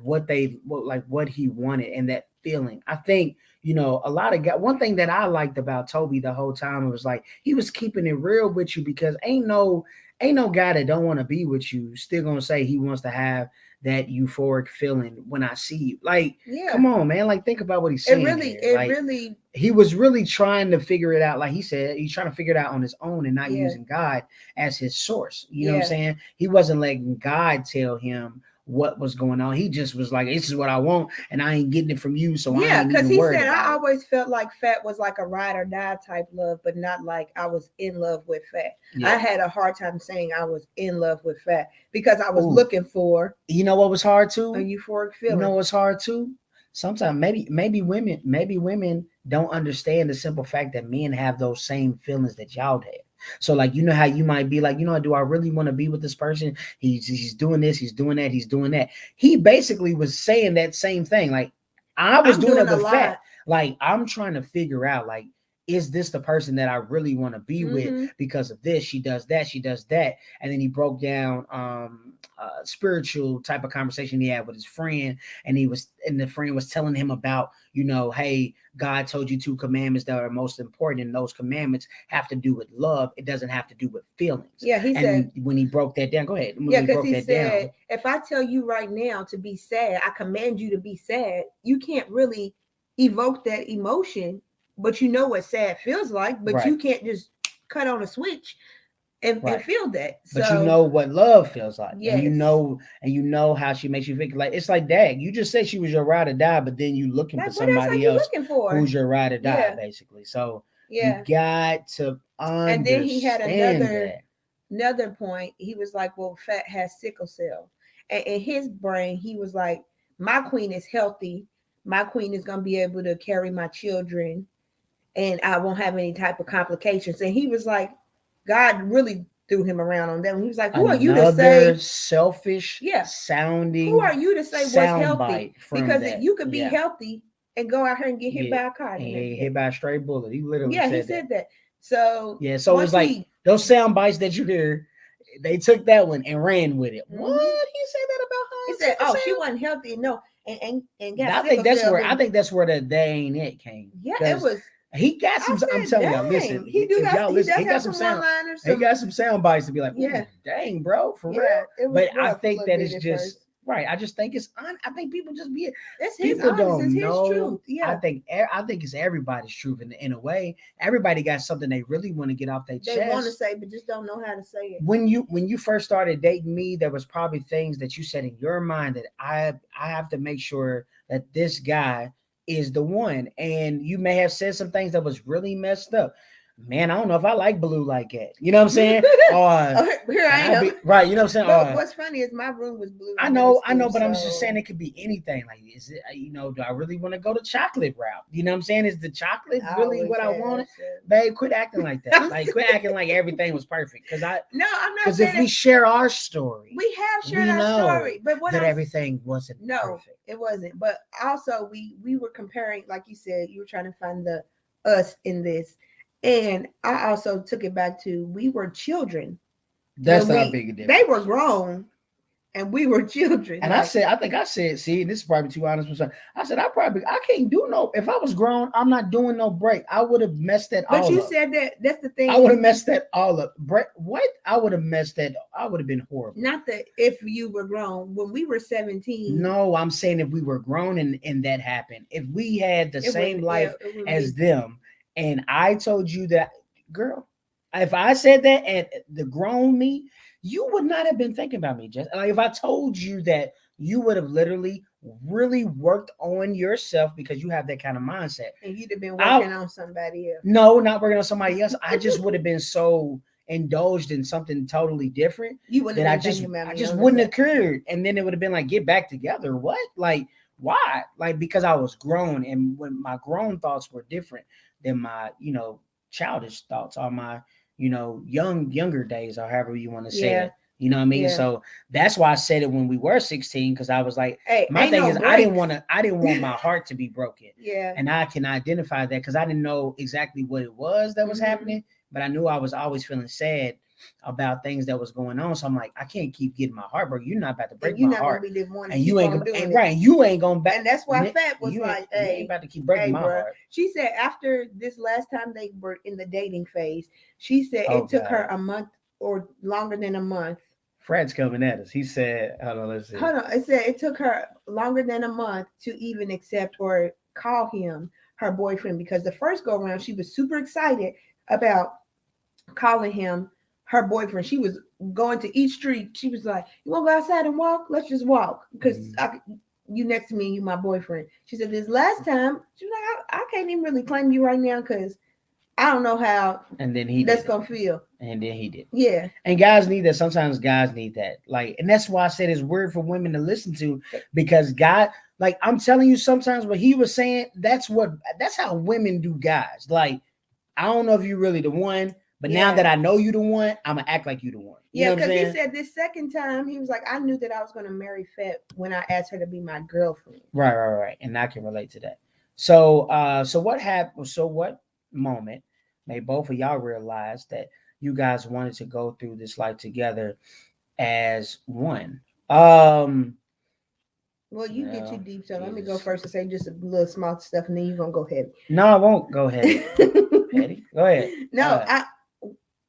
[SPEAKER 1] what he wanted and that feeling. I think a lot of guys. One thing that I liked about Tobe the whole time was like he was keeping it real with you because ain't no guy that don't want to be with you still gonna say he wants to have that euphoric feeling when I see you. Like, come on, man. Like, think about what he's saying. He was really trying to figure it out. Like he said, he's trying to figure it out on his own and not using God as his source. You know what I'm saying? He wasn't letting God tell him what was going on. He just was like, this is what I want, and I ain't getting it from you. So I ain't because he said
[SPEAKER 2] I always felt like Fat was like a ride or die type love, but not like I was in love with Fat. I had a hard time saying I was in love with Fat because I was looking for
[SPEAKER 1] what was hard too?
[SPEAKER 2] A euphoric feeling.
[SPEAKER 1] You know what's hard too? Sometimes maybe women don't understand the simple fact that men have those same feelings that y'all had. So like, how you might be like, do I really want to be with this person? He's doing this, he's doing that, he's doing that. He basically was saying that same thing. Like I was doing it with Fat. Like I'm trying to figure out like, is this the person that I really want to be with because of this? She does that, she does that. And then he broke down spiritual type of conversation he had with his friend, and the friend was telling him about, hey, God told you 2 commandments that are most important, and those commandments have to do with love. It doesn't have to do with feelings.
[SPEAKER 2] Yeah, he said
[SPEAKER 1] when he broke that down, go ahead.
[SPEAKER 2] Because he said, if I tell you right now to be sad, I command you to be sad, you can't really evoke that emotion, but you know what sad feels like, but you can't just cut on a switch and feel that.
[SPEAKER 1] But you know what love feels like. Yes. And you know how she makes you feel. Like it's like, dang, you just said she was your ride or die, but then you looking for somebody else who's your ride or die, basically. So you got to understand. And then he had
[SPEAKER 2] another point. He was like, well, Fat has sickle cell. And in his brain, he was like, my queen is healthy. My queen is gonna be able to carry my children, and I won't have any type of complications. And he was like, God really threw him around on that. He was like, who are you to say
[SPEAKER 1] selfish sounding?
[SPEAKER 2] Who are you to say what's healthy? Because you could be healthy and go out here and get hit by a car.
[SPEAKER 1] Hit by a stray bullet. He literally said that.
[SPEAKER 2] So
[SPEAKER 1] so it was like those sound bites that you hear, they took that one and ran with it. What? He said that about her?
[SPEAKER 2] He said, oh, she wasn't healthy. No. And
[SPEAKER 1] I think that's where the they ain't it came.
[SPEAKER 2] Yeah, it was.
[SPEAKER 1] He got some. I'm telling y'all, listen. He got some sound. He got some sound bites to be like, dang, bro, for real. But I think that it's just right. I just think it's. I think people just be. People don't know. Yeah. I think it's everybody's truth in a way. Everybody got something they really want to get off their chest.
[SPEAKER 2] They want to say, but just don't know how to say it.
[SPEAKER 1] When you first started dating me, there was probably things that you said in your mind that I have to make sure that this guy is the one, and you may have said some things that was really messed up. Man, I don't know if I like blue like that. You know what I'm saying?
[SPEAKER 2] Here I am.
[SPEAKER 1] Right, you know what I'm saying?
[SPEAKER 2] But what's funny is my room was blue.
[SPEAKER 1] I know, but I'm just saying it could be anything. Like, is it, do I really want to go the chocolate route? You know what I'm saying? Is the chocolate really what I wanted? Babe, quit acting like that. Like, quit acting like everything was perfect. I'm not. Because if we share our story,
[SPEAKER 2] we have shared our story. But
[SPEAKER 1] everything wasn't perfect.
[SPEAKER 2] It wasn't. But also, we were comparing, like you said, you were trying to find the us in this. And I also took it back to we were children.
[SPEAKER 1] That's not big a difference.
[SPEAKER 2] They were grown and we were children.
[SPEAKER 1] And I think I said, see, this is probably too honest with myself. I said, I can't do no, if I was grown, I'm not doing no break. I would have messed that
[SPEAKER 2] but
[SPEAKER 1] all
[SPEAKER 2] you
[SPEAKER 1] up.
[SPEAKER 2] said that's the thing.
[SPEAKER 1] I would have messed that all up. Break, what? I would have messed that. I would have been horrible.
[SPEAKER 2] Not that if you were grown. When we were 17.
[SPEAKER 1] No, I'm saying if we were grown and that happened, if we had the same life as them, and I told you that, girl, if I said that at the grown me, you would not have been thinking about me. Just like if I told you that, you would have literally really worked on yourself because you have that kind of mindset.
[SPEAKER 2] And you'd have been working on somebody else.
[SPEAKER 1] No, not working on somebody else. I just would have been so indulged in something totally different
[SPEAKER 2] you wouldn't
[SPEAKER 1] that I just wouldn't have occurred. And then it would have been like, get back together. What? Like, why? Like, because I was grown, and when my grown thoughts were different than my, childish thoughts, or my, younger days, or however you want to say it. You know what I mean? Yeah. So that's why I said it when we were 16, because I was like, my thing is, I didn't want my heart to be broken.
[SPEAKER 2] Yeah.
[SPEAKER 1] And I can identify that because I didn't know exactly what it was that was happening, but I knew I was always feeling sad about things that was going on. So I'm like, I can't keep getting my heart broken. You're not about to break my heart.
[SPEAKER 2] You're not gonna be the one,
[SPEAKER 1] and you ain't gonna, and right, you ain't gonna back.
[SPEAKER 2] And that's why Fat was like,
[SPEAKER 1] hey, you ain't about to keep breaking my heart.
[SPEAKER 2] She said after this last time they were in the dating phase, she said it took her a month or longer than a month.
[SPEAKER 1] Fred's coming at us. He said, hold on, let's see.
[SPEAKER 2] Hold on. It said it took her longer than a month to even accept or call him her boyfriend, because the first go around, she was super excited about calling him her boyfriend. She was going to each street. She was like, you want to go outside and walk? Let's just walk, because you next to me and you my boyfriend. She said this last time, she was like, I can't even really claim you right now because I don't know how that's gonna feel.
[SPEAKER 1] And then he did.
[SPEAKER 2] Yeah.
[SPEAKER 1] And guys need that. Sometimes guys need that. Like, and that's why I said it's weird for women to listen to, because God, like, I'm telling you, sometimes what he was saying, that's how women do guys. Like, I don't know if you're really the one, but now that I know you the one, I'm gonna act like you the one. You know what I'm saying?
[SPEAKER 2] Because he said this second time, he was like, I knew that I was gonna marry Fat when I asked her to be my girlfriend.
[SPEAKER 1] Right. And I can relate to that. So what happened? So what moment made both of y'all realize that you guys wanted to go through this life together as one?
[SPEAKER 2] Well, you get too deep, so let me go first and say just a little small stuff, and then you're gonna go heavy.
[SPEAKER 1] No, I won't go heavy. Eddie, go ahead.
[SPEAKER 2] No,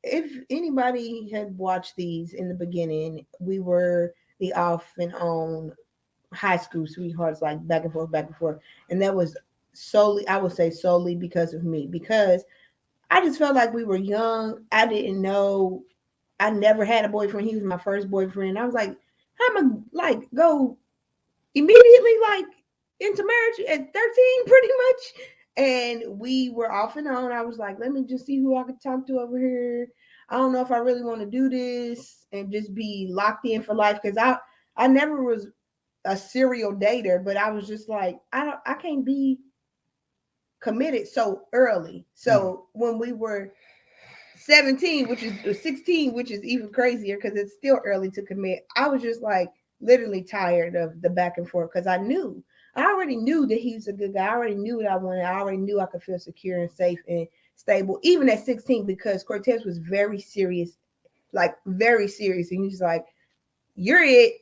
[SPEAKER 2] if anybody had watched these in the beginning, we were the off and on high school sweethearts, like back and forth. And that was I would say solely because of me, because I just felt like we were young. I didn't know. I never had a boyfriend. He was my first boyfriend. I was like, I'm gonna like go immediately like into marriage at 13, pretty much. And we were off and on. I was like, let me just see who I could talk to over here. I don't know if I really want to do this and just be locked in for life, because I never was a serial dater, but I was just like, I can't be committed so early. So when we were 17, which is 16, which is even crazier because it's still early to commit, I was just like literally tired of the back and forth, because I already knew that he was a good guy. I already knew what I wanted. I already knew I could feel secure and safe and stable, even at 16, because Cortez was very serious, like very serious. And he's like, you're it.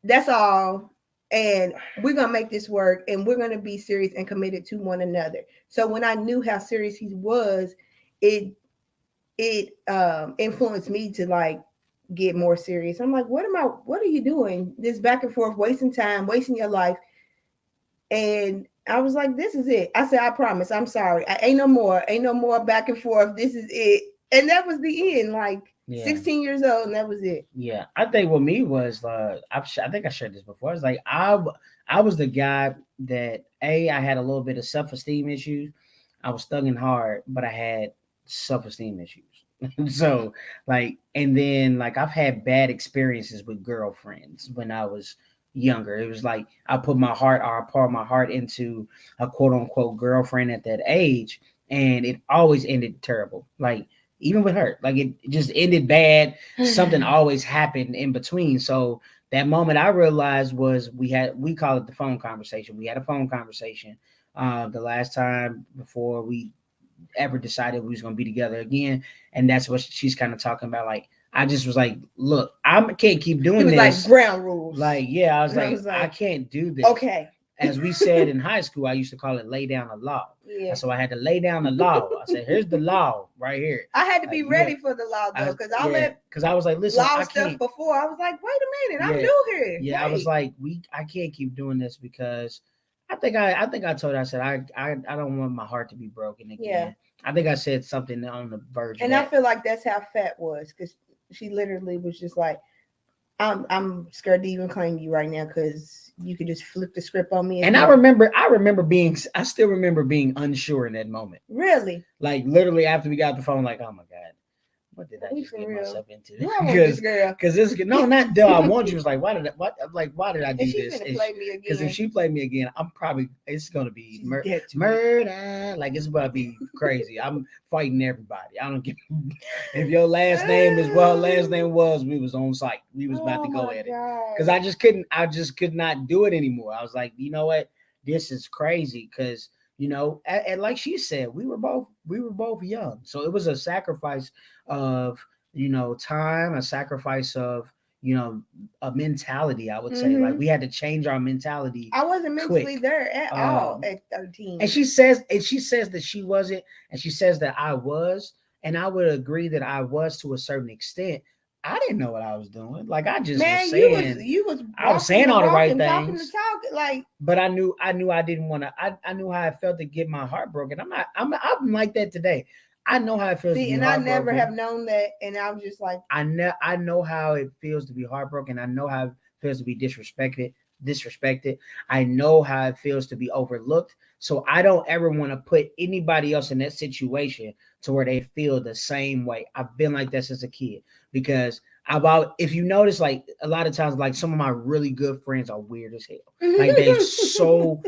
[SPEAKER 2] That's all. And we're going to make this work, and we're going to be serious and committed to one another. So when I knew how serious he was, it influenced me to like get more serious. I'm like, what are you doing? This back and forth, wasting time, wasting your life. And I was like, this is it. I said, I promise. I'm sorry. Ain't no more back and forth. This is it. And that was the end. Like 16 years old, and that was it.
[SPEAKER 1] Yeah. I think with me was, I think I shared this before. It's like, I was the guy that, I had a little bit of self-esteem issues. I was thugging hard, but I had self-esteem issues. So like, and then like, I've had bad experiences with girlfriends when I was younger. It was like I poured my heart into a quote unquote girlfriend at that age, and it always ended terrible. Like even with her, like it just ended bad. Something always happened in between. So that moment I realized was we call it the phone conversation. We had a phone conversation the last time before we ever decided we was going to be together again. And that's what she's kind of talking about. Like, I just was like, look, I can't keep
[SPEAKER 2] He
[SPEAKER 1] doing
[SPEAKER 2] was like
[SPEAKER 1] this.
[SPEAKER 2] ground rules.
[SPEAKER 1] Like, yeah, I was
[SPEAKER 2] And I
[SPEAKER 1] like,
[SPEAKER 2] was like,
[SPEAKER 1] I can't do this.
[SPEAKER 2] okay.
[SPEAKER 1] As we said in high school, I used to call it lay down the law.
[SPEAKER 2] Yeah.
[SPEAKER 1] So I had to lay down the law. I said, here's the law right here.
[SPEAKER 2] I had to be ready for the law though, because
[SPEAKER 1] because I was like, listen,
[SPEAKER 2] law
[SPEAKER 1] I
[SPEAKER 2] stuff
[SPEAKER 1] can't.
[SPEAKER 2] before. I was like, wait a minute, I'm new here.
[SPEAKER 1] Yeah, I was like, I can't keep doing this because I think I told her, I said I don't want my heart to be broken again.
[SPEAKER 2] Yeah.
[SPEAKER 1] I think I said something on the verge.
[SPEAKER 2] And I feel like that's how Fat was, because she literally was just like, I'm scared to even claim you right now because you could just flip the script on me.
[SPEAKER 1] And I still remember being unsure in that moment.
[SPEAKER 2] Really?
[SPEAKER 1] Like literally after we got the phone, like, oh my God, what did I just get myself into? Because this no, not do I want you. It was like, why did I do this? Because if she played me again, it's gonna be murder. Like it's about to be crazy. I'm fighting everybody. I don't give if your last name is what her last name was. We was on site. We was about to go at it because I just could not do it anymore. I was like, you know what? This is crazy because. And like she said, we were both young, so it was a sacrifice of time, a sacrifice of a mentality. I would say like we had to change our mentality.
[SPEAKER 2] I wasn't mentally there at all at 13.
[SPEAKER 1] And she says that she wasn't, and she says that I was, and I would agree that I was to a certain extent. I didn't know what I was doing. Like I just was saying, I was saying all the right things. But I knew I didn't want to. I knew how it felt to get my heart broken. I'm like that today. I know how it feels. To be
[SPEAKER 2] and I never have known that, and I was just like,
[SPEAKER 1] I know how it feels to be heartbroken. I know how it feels to be disrespected. I know how it feels to be overlooked. So I don't ever want to put anybody else in that situation to where they feel the same way. I've been like that since a kid because if you notice, like a lot of times, like some of my really good friends are weird as hell. Like they're so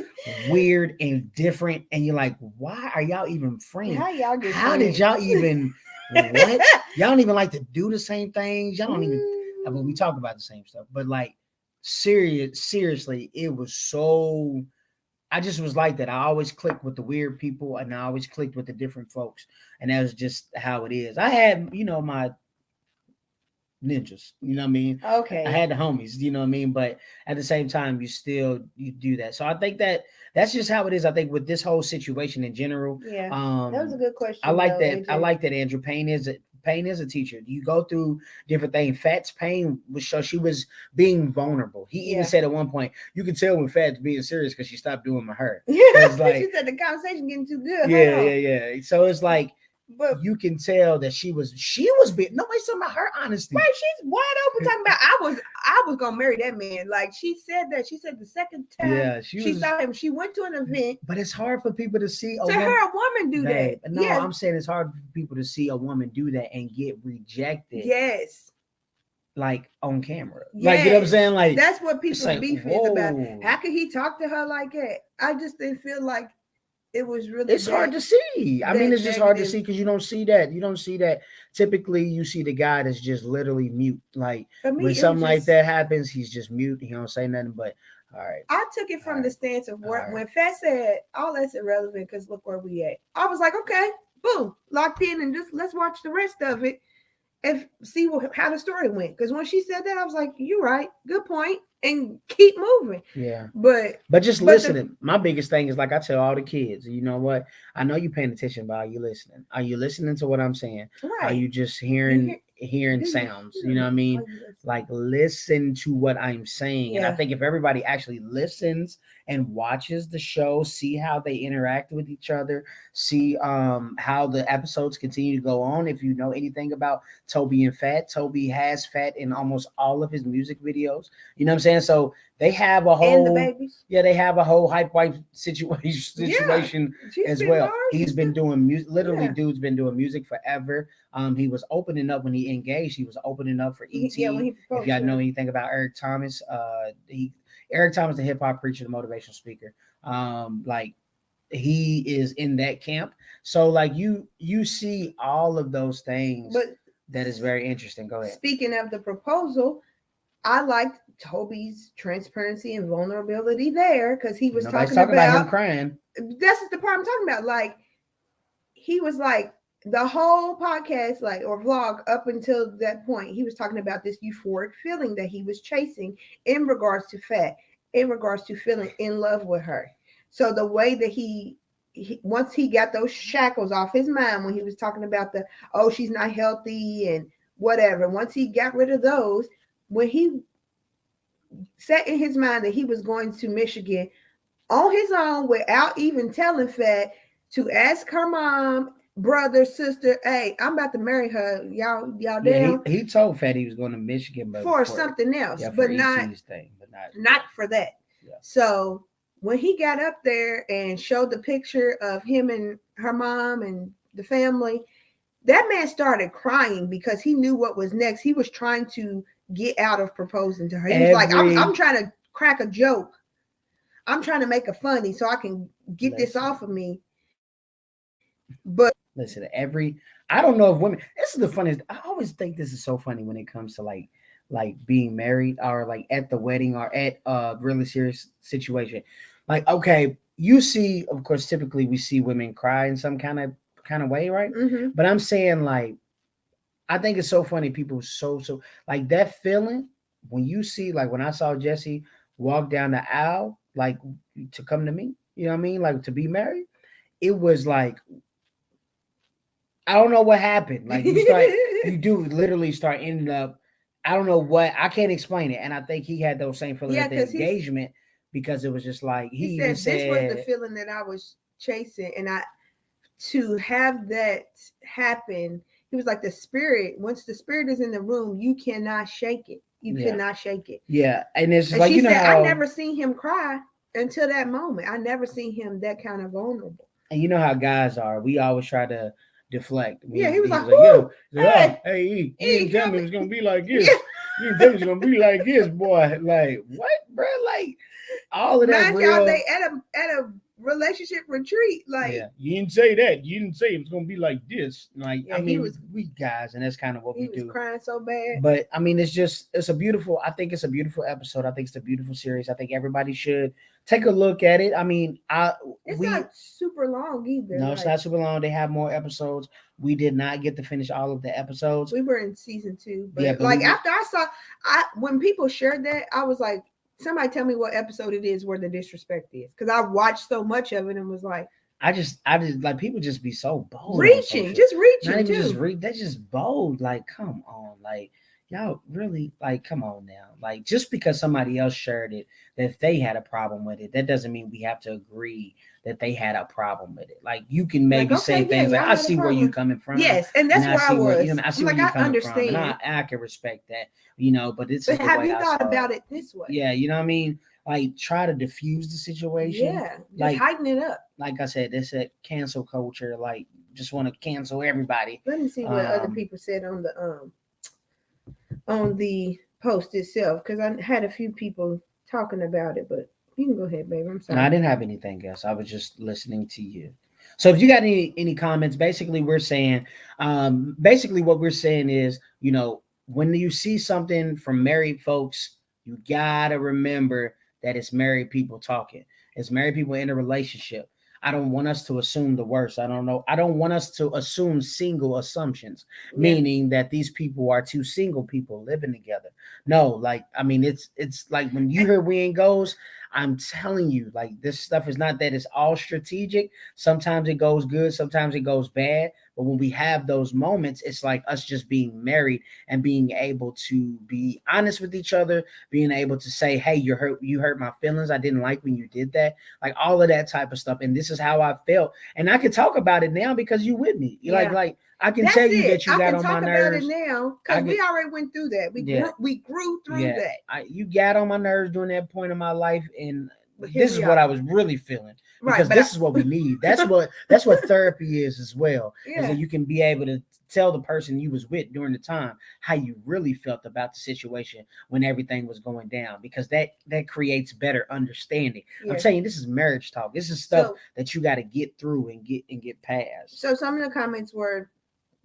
[SPEAKER 1] weird and different. And you're like, why are y'all even friends? How did y'all even, what? Y'all don't even like to do the same things. Y'all don't even, but we talk about the same stuff, but like seriously, it was so, I just was like that. I always clicked with the weird people and I always clicked with the different folks. And that was just how it is. I had, my ninjas, you know what I mean?
[SPEAKER 2] Okay.
[SPEAKER 1] I had the homies, you know what I mean? But at the same time, you do that. So I think that's just how it is. I think with this whole situation in general.
[SPEAKER 2] Yeah. That was a good question.
[SPEAKER 1] I like that. AJ. I like that Andrew Payne is a teacher. You go through different things. Fat's pain was so she was being vulnerable. He even said at one point, you can tell when Fat's being serious because she stopped doing my hair.
[SPEAKER 2] Yeah. Like, she said the conversation getting too good.
[SPEAKER 1] Yeah. So it's like, but you can tell that she was being, nobody's talking about her honesty.
[SPEAKER 2] Right, she's wide open talking about I was gonna marry that man. Like she said the second time she saw him, she went to an event.
[SPEAKER 1] But it's hard for people to see
[SPEAKER 2] a woman do that.
[SPEAKER 1] No, I'm saying it's hard for people to see a woman do that and get rejected.
[SPEAKER 2] Yes.
[SPEAKER 1] Like on camera. Yes. Like, you know what I'm saying? Like
[SPEAKER 2] that's what people's beef is about. How could he talk to her like that? I just didn't feel like it was really.
[SPEAKER 1] It's hard to see. I mean, it's just hard to see because you don't see that. You don't see that. Typically, you see the guy that's just literally mute. Like when something like that happens, he's just mute. He don't say nothing. But all right.
[SPEAKER 2] I took it from the stance of when Fat said all that's irrelevant because look where we at. I was like, okay, boom, locked in, and just let's watch the rest of it and see how the story went. Because when she said that, I was like, you're right, good point. And keep moving.
[SPEAKER 1] Yeah.
[SPEAKER 2] But
[SPEAKER 1] just listening. My biggest thing is like I tell all the kids, you know what? I know you're paying attention, but are you listening? Are you listening to what I'm saying?
[SPEAKER 2] Right.
[SPEAKER 1] Are you just hearing sounds? You know what I mean? Like listen to what I'm saying. And I think if everybody actually listens and watches the show, see how they interact with each other, see how the episodes continue to go on. If you know anything about Tobe and Fat, Tobe has Fat in almost all of his music videos. You know what I'm saying? So they have a whole,
[SPEAKER 2] and the babies.
[SPEAKER 1] Yeah, they have a whole hype wife situation as well. He's been doing music. Literally, dude's been doing music forever. He was opening up when he engaged. He was opening up for ET. If y'all know anything about Eric Thomas, Eric Thomas, the hip hop preacher, the motivational speaker. Like he is in that camp. So like you see all of those things. But that is very interesting. Go ahead.
[SPEAKER 2] Speaking of the proposal, I liked Tobe's transparency and vulnerability there because he was talking about
[SPEAKER 1] him crying.
[SPEAKER 2] That's the part I'm talking about. Like he was like, the whole podcast, like, or vlog, up until that point, he was talking about this euphoric feeling that he was chasing in regards to Fat, in regards to feeling in love with her. So the way that once he got those shackles off his mind, when he was talking about the, oh, she's not healthy and whatever, once he got rid of those, when he set in his mind that he was going to Michigan on his own without even telling Fat, to ask her mom, brother, sister, hey, I'm about to marry her. Y'all
[SPEAKER 1] Yeah,
[SPEAKER 2] down?
[SPEAKER 1] he told Fat he was going to Michigan, but
[SPEAKER 2] For something else,
[SPEAKER 1] yeah, for
[SPEAKER 2] but not
[SPEAKER 1] ET's thing, but
[SPEAKER 2] not for that.
[SPEAKER 1] Yeah.
[SPEAKER 2] So when he got up there and showed the picture of him and her mom and the family, that man started crying because he knew what was next. He was trying to get out of proposing to her. He was like, I'm trying to crack a joke. I'm trying to make a funny so I can get this off of me. But
[SPEAKER 1] listen, I don't know if women, this is the funniest. I always think this is so funny when it comes to like being married or like at the wedding or at a really serious situation. Like, okay, you see, of course, typically we see women cry in some kind of way, right?
[SPEAKER 2] mm-hmm.
[SPEAKER 1] But I'm saying, like, I think it's so funny. People so like that feeling when you see, like, when I saw Jesse walk down the aisle, like, to come to me, you know what I mean, like, to be married. It was like, I don't know what happened. Like, you do literally start ending up. I don't know what, I can't explain it. And I think he had those same feelings at the engagement, because it was just like he even said
[SPEAKER 2] this was the feeling that I was chasing, and to have that happen, he was like, the spirit. Once the spirit is in the room, you cannot shake it. You cannot shake it.
[SPEAKER 1] Yeah, and it's like,
[SPEAKER 2] she said, I never seen him cry until that moment. I never seen him that kind of vulnerable.
[SPEAKER 1] And you know how guys are. We always try to deflect.
[SPEAKER 2] Yeah, he was like,
[SPEAKER 1] hey, you didn't tell me it was gonna be like this. You didn't tell me it was gonna be like this, boy. Like, what, bro? Like, all of that.
[SPEAKER 2] Mind y'all, they at a relationship retreat. Like,
[SPEAKER 1] yeah, you didn't say that. You didn't say it was gonna be like this. Like, I mean, we guys, and that's kind of what we do.
[SPEAKER 2] He was crying so bad.
[SPEAKER 1] But I mean, it's a beautiful. I think it's a beautiful episode. I think it's a beautiful series. I think everybody should take a look at it. I mean,
[SPEAKER 2] it's not super long either.
[SPEAKER 1] No, it's not super long. They have more episodes. We did not get to finish all of the episodes.
[SPEAKER 2] We were in season 2, but after I saw, when people shared that, I was like, somebody tell me what episode it is where the disrespect is, because I watched so much of it and was like,
[SPEAKER 1] I just like, people just be so bold,
[SPEAKER 2] reaching.
[SPEAKER 1] Not even just they're just bold. Like, come on, like, y'all really, like, come on now. Like, just because somebody else shared it, that if they had a problem with it, that doesn't mean we have to agree that they had a problem with it. Like, you can maybe say things like, I see where you're coming from.
[SPEAKER 2] Yes, and that's where I was.
[SPEAKER 1] I see where you're coming from, and I can respect that, but it's.
[SPEAKER 2] But have you thought about it this way?
[SPEAKER 1] Yeah, you know what I mean? Like, try to diffuse the situation.
[SPEAKER 2] Yeah, just heighten it up.
[SPEAKER 1] Like I said, it's a cancel culture. Like, just want to cancel everybody.
[SPEAKER 2] Let me see what other people said on the post itself, because I had a few people talking about it, but you can go ahead, baby. I'm sorry.
[SPEAKER 1] No, I didn't have anything else. I was just listening to you. So if you got any comments, basically what we're saying is, when you see something from married folks, you gotta remember that it's married people talking. It's married people in a relationship. I don't want us to assume the worst. I don't want us to assume single assumptions, meaning that these people are two single people living together. No, like, I mean, it's like when you hear We Ain't Goes, I'm telling you, like, this stuff is not that it's all strategic. Sometimes it goes good, sometimes it goes bad. But when we have those moments, it's like us just being married and being able to be honest with each other, being able to say, hey, you hurt my feelings. I didn't like when you did that. Like, all of that type of stuff. And this is how I felt. And I can talk about it now because you with me. Yeah. Like I can tell you that you got on my nerves. I can talk about it
[SPEAKER 2] now because we already went through that. We grew through that.
[SPEAKER 1] You got on my nerves during that point in my life, and this is what I was really feeling. Because this is what we need. That's what therapy is as well. Is that you can be able to tell the person you was with during the time how you really felt about the situation when everything was going down, because that creates better understanding. I'm saying this is marriage talk. This is stuff that you got to get through and get past.
[SPEAKER 2] So some of the comments were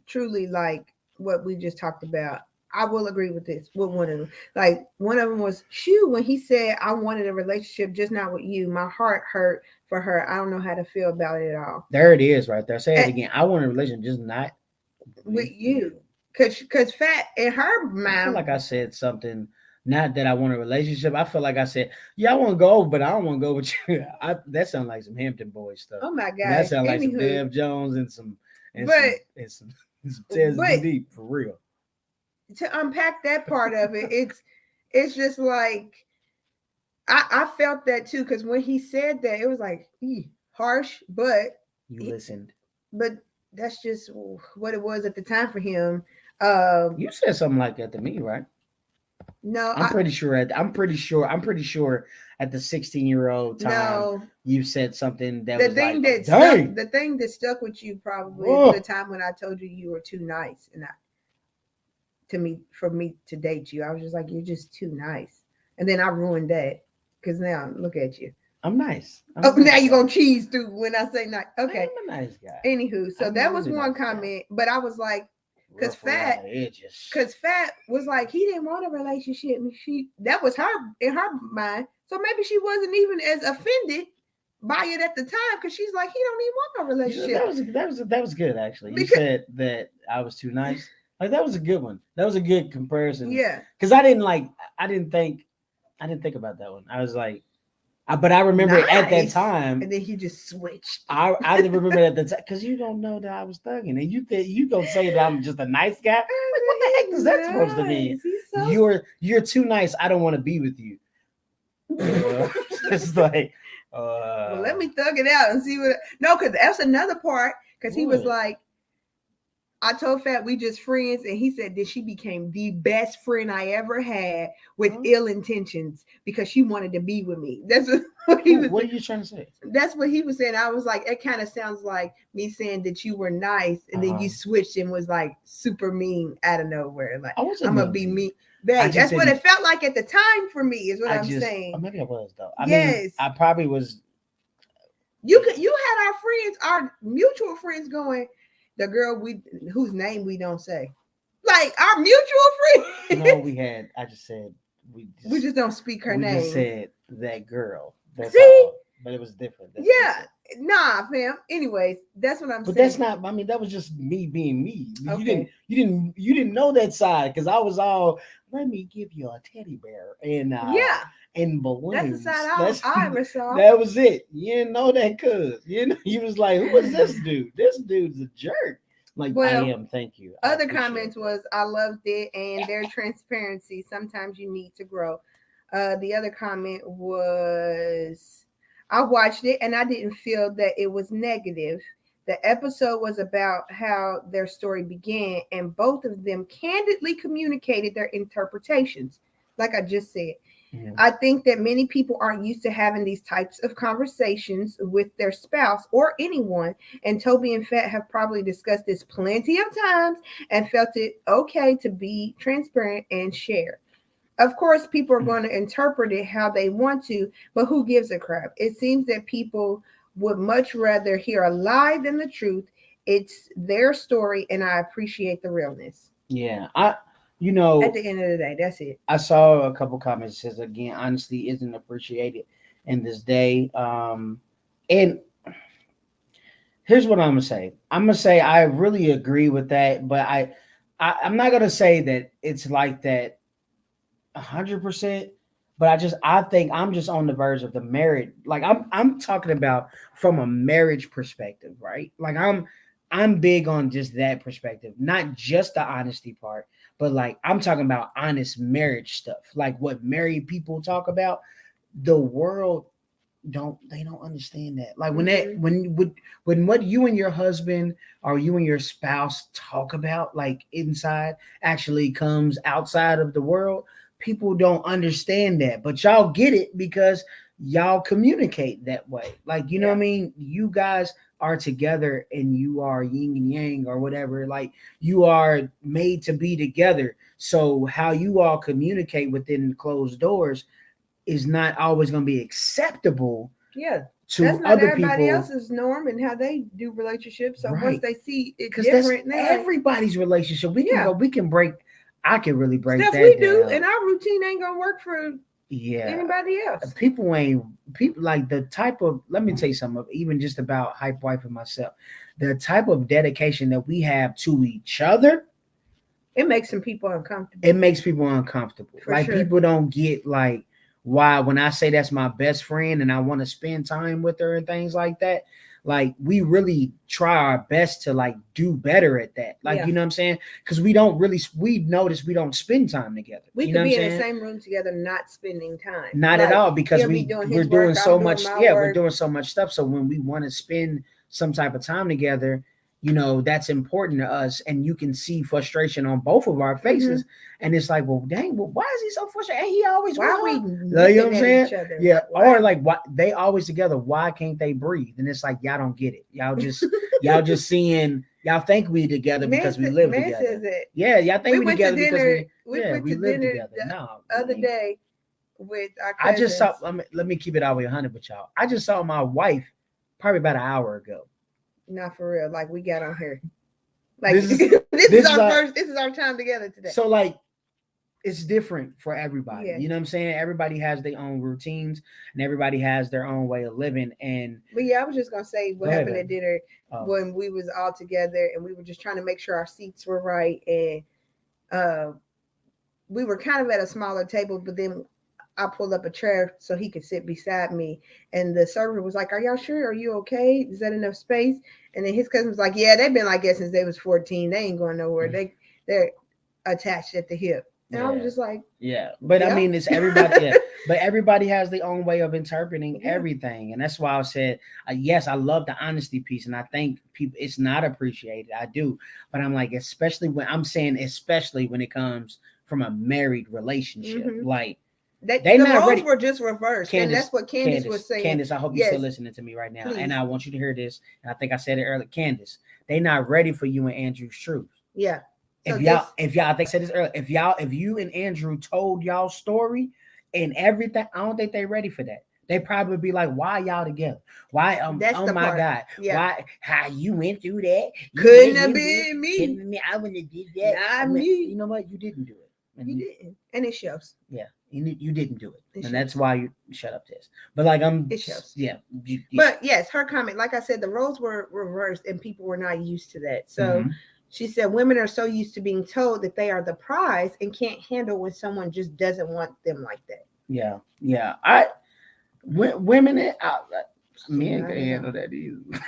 [SPEAKER 2] truly like what we just talked about. I will agree with this. With one of them, like one of them was Shu when he said, "I wanted a relationship, just not with you. My heart hurt for her. I don't know how to feel about it at all."
[SPEAKER 1] There it is, right there. Say it
[SPEAKER 2] And
[SPEAKER 1] again. I want a relationship, just not
[SPEAKER 2] with you, cause Fat in her
[SPEAKER 1] I feel
[SPEAKER 2] mind.
[SPEAKER 1] like I said something. Not that I want a relationship. I feel like I said, "Yeah, I want to go, but I don't want to go with you." That sounds like some Hampton Boys stuff.
[SPEAKER 2] Oh my
[SPEAKER 1] That
[SPEAKER 2] gosh.
[SPEAKER 1] sounds like some
[SPEAKER 2] Anywho,
[SPEAKER 1] Dev Jones and some
[SPEAKER 2] but
[SPEAKER 1] some Tez
[SPEAKER 2] but
[SPEAKER 1] Deep for real.
[SPEAKER 2] to unpack that part of it, it's just like I felt that too, because when he said that, it was like harsh,
[SPEAKER 1] You listened.
[SPEAKER 2] but that's just what it was at the time for him.
[SPEAKER 1] You said something like that to me, right?
[SPEAKER 2] No,
[SPEAKER 1] I'm pretty sure. I'm pretty sure. At the 16-year-old time,
[SPEAKER 2] no.
[SPEAKER 1] you said something that
[SPEAKER 2] The
[SPEAKER 1] was
[SPEAKER 2] thing
[SPEAKER 1] like,
[SPEAKER 2] that
[SPEAKER 1] "Dang."
[SPEAKER 2] stuck, the thing that stuck with you probably
[SPEAKER 1] Whoa.
[SPEAKER 2] is the time when I told you you were too nice, and for me to date you, I was just like, you're just too nice, and then I ruined that because now look at you.
[SPEAKER 1] I'm nice.
[SPEAKER 2] Oh, now you're gonna cheese through when I say nice. Okay.
[SPEAKER 1] I'm a nice guy.
[SPEAKER 2] Anywho, so
[SPEAKER 1] I'm
[SPEAKER 2] that
[SPEAKER 1] a
[SPEAKER 2] was
[SPEAKER 1] really
[SPEAKER 2] one
[SPEAKER 1] nice guy.
[SPEAKER 2] comment, but I was like, because
[SPEAKER 1] Rough around
[SPEAKER 2] Fat,
[SPEAKER 1] the edges.
[SPEAKER 2] because Fat was like, he didn't want a relationship, and that was her in her mind. So maybe she wasn't even as offended by it at the time, because she's like, he don't even want no relationship.
[SPEAKER 1] That was good actually. You
[SPEAKER 2] Because-
[SPEAKER 1] said that I was too nice. Like that was a good one. That was a good comparison.
[SPEAKER 2] Yeah.
[SPEAKER 1] Because I didn't think about that one. I was like, but I remember at that
[SPEAKER 2] Nice.
[SPEAKER 1] time,
[SPEAKER 2] And then he just switched.
[SPEAKER 1] I remember at the time because you don't know that I was thugging, and you gonna say that I'm just a nice guy. Like, what the heck is that supposed to mean?
[SPEAKER 2] So
[SPEAKER 1] You're too nice. I don't want to be with you. It's like,
[SPEAKER 2] well, let me thug it out and see what. No, because that's another part. Because he was
[SPEAKER 1] What?
[SPEAKER 2] like, I told Fat we just friends, and he said that she became the best friend I ever had with ill intentions because she wanted to be with me. That's what he was.
[SPEAKER 1] What are you trying to say?
[SPEAKER 2] That's what he was saying. I was like, it kind of sounds like me saying that you were nice, and then you switched and was like super mean out of nowhere. Like I'm gonna be mean. Babe, that's what it felt like at the time for me. Is what I'm saying.
[SPEAKER 1] Maybe I was though. I
[SPEAKER 2] Yes.
[SPEAKER 1] mean, I probably was.
[SPEAKER 2] You had our friends, our mutual friends, going. The girl whose name we don't say, like our mutual friend.
[SPEAKER 1] No, we had. I just said
[SPEAKER 2] we just don't speak her name.
[SPEAKER 1] We just said that girl. That's
[SPEAKER 2] See,
[SPEAKER 1] all. But it was different. That's
[SPEAKER 2] yeah, nah, fam. Anyways, that's what I'm saying.
[SPEAKER 1] But that's not. I mean, that was just me being me.
[SPEAKER 2] Okay.
[SPEAKER 1] You didn't know that side because I was all. Let me give you a teddy bear and
[SPEAKER 2] yeah.
[SPEAKER 1] And balloons.
[SPEAKER 2] That's the side I ever saw.
[SPEAKER 1] That was it. You didn't know that, cuz you was like, who is this dude? This dude's a jerk. Like,
[SPEAKER 2] well,
[SPEAKER 1] I am. Thank you.
[SPEAKER 2] Other comments was, I loved it and their transparency. Sometimes you need to grow. The other comment was, I watched it and I didn't feel that it was negative. The episode was about how their story began, and both of them candidly communicated their interpretations. Like I just said, I think that many people aren't used to having these types of conversations with their spouse or anyone. And Tobe and Fat have probably discussed this plenty of times and felt it okay to be transparent and share. Of course, people are going to interpret it how they want to, but who gives a crap? It seems that people would much rather hear a lie than the truth. It's their story, and I appreciate the realness.
[SPEAKER 1] Yeah,
[SPEAKER 2] at the end of the day, that's it.
[SPEAKER 1] I saw a couple comments that says, again, honesty isn't appreciated in this day. And here's what I'm gonna say. I really agree with that, but I'm not gonna say that it's like that 100%. But I think I'm just on the verge of the marriage. Like I'm talking about from a marriage perspective, right? Like I'm big on just that perspective, not just the honesty part, but like I'm talking about honest marriage stuff, like what married people talk about. The world don't understand that. Like when what you and your husband or you and your spouse talk about, like inside, actually comes outside of the world. People don't understand that, but y'all get it because y'all communicate that way. Like, you know what I mean? You guys are together and you are yin and yang or whatever. Like, you are made to be together. So how you all communicate within closed doors is not always going to be acceptable.
[SPEAKER 2] Yeah.
[SPEAKER 1] To
[SPEAKER 2] that's not
[SPEAKER 1] other
[SPEAKER 2] everybody
[SPEAKER 1] people.
[SPEAKER 2] else's norm and how they do relationships. So
[SPEAKER 1] Right.
[SPEAKER 2] once they see it
[SPEAKER 1] Because
[SPEAKER 2] different,
[SPEAKER 1] that's everybody's relationship. We can break I can really break
[SPEAKER 2] Stuff
[SPEAKER 1] that
[SPEAKER 2] we
[SPEAKER 1] down.
[SPEAKER 2] do, and our routine ain't gonna work for
[SPEAKER 1] Yeah.
[SPEAKER 2] anybody else.
[SPEAKER 1] People like the type of, let me tell you something, even just about Hype Wife and myself, the type of dedication that we have to each other,
[SPEAKER 2] it makes some people uncomfortable.
[SPEAKER 1] It makes people uncomfortable.
[SPEAKER 2] For
[SPEAKER 1] like
[SPEAKER 2] sure.
[SPEAKER 1] People don't get like why when I say that's my best friend and I want to spend time with her and things like that. Like we really try our best to like do better at that. Like, you know what I'm saying? Because we notice we don't spend time together.
[SPEAKER 2] We
[SPEAKER 1] you
[SPEAKER 2] could
[SPEAKER 1] know
[SPEAKER 2] be
[SPEAKER 1] what I'm
[SPEAKER 2] in the
[SPEAKER 1] saying?
[SPEAKER 2] same room together, not spending time.
[SPEAKER 1] Not at all, because we're doing so much. Yeah,
[SPEAKER 2] work.
[SPEAKER 1] we're doing so much stuff. So when we want to spend some type of time together, you know, that's important to us, and you can see frustration on both of our faces. And it's like, well, dang, well, why is he so frustrated? And he always,
[SPEAKER 2] why are we
[SPEAKER 1] you know what I'm saying?
[SPEAKER 2] Each other?
[SPEAKER 1] Yeah,
[SPEAKER 2] why?
[SPEAKER 1] or like, why they always together? Why can't they breathe? And it's like, y'all don't get it. Y'all just seeing. Y'all think we together because we live together.
[SPEAKER 2] Says that.
[SPEAKER 1] Yeah, y'all think we together because
[SPEAKER 2] we went to
[SPEAKER 1] live
[SPEAKER 2] dinner
[SPEAKER 1] together. No,
[SPEAKER 2] the other day with our cousins.
[SPEAKER 1] I just saw. Let me keep it all the way 100 with y'all. I just saw my wife probably about an hour ago.
[SPEAKER 2] Not for real. Like we got on here. Like this is our time together today.
[SPEAKER 1] So like it's different for everybody.
[SPEAKER 2] Yeah.
[SPEAKER 1] You know what I'm saying? Everybody has their own routines and everybody has their own way of living.
[SPEAKER 2] But yeah, I was just gonna say what happened at dinner when we was all together and we were just trying to make sure our seats were right, and we were kind of at a smaller table, but then I pulled up a chair so he could sit beside me, and the server was like, "Are y'all sure? Are you okay? Is that enough space?" And then his cousin was like, "Yeah, they've been like that since they was 14. They ain't going nowhere. They're attached at the hip." And I was just like,
[SPEAKER 1] yeah. But I mean, it's everybody. Yeah. But everybody has their own way of interpreting everything, and that's why I said, yes, I love the honesty piece, and I think people it's not appreciated. I do, but I'm like, especially when it comes from a married relationship, like.
[SPEAKER 2] The roles were just reversed, and that's what Candace was saying.
[SPEAKER 1] Candace, I hope you're still listening to me right now, and I want you to hear this. And I think I said it earlier, Candace. They not ready for you and Andrew's truth.
[SPEAKER 2] Yeah.
[SPEAKER 1] If y'all, I think I said this earlier. If you and Andrew told y'all story and everything, I don't think they ready for that. They probably be like, "Why y'all together? Why? Oh my God! Yeah. Why? How you went through that?
[SPEAKER 2] Couldn't have been me.
[SPEAKER 1] I wouldn't have did that.
[SPEAKER 2] Not me.
[SPEAKER 1] You know what? You didn't do it.
[SPEAKER 2] You didn't, and it shows.
[SPEAKER 1] Yeah. You didn't do it, and that's why you shut up this. But like it shows. Yeah.
[SPEAKER 2] But yes, her comment, like I said, the roles were reversed, and people were not used to that. So she said, women are so used to being told that they are the prize and can't handle when someone just doesn't want them like that.
[SPEAKER 1] Yeah. Women, men can handle that either.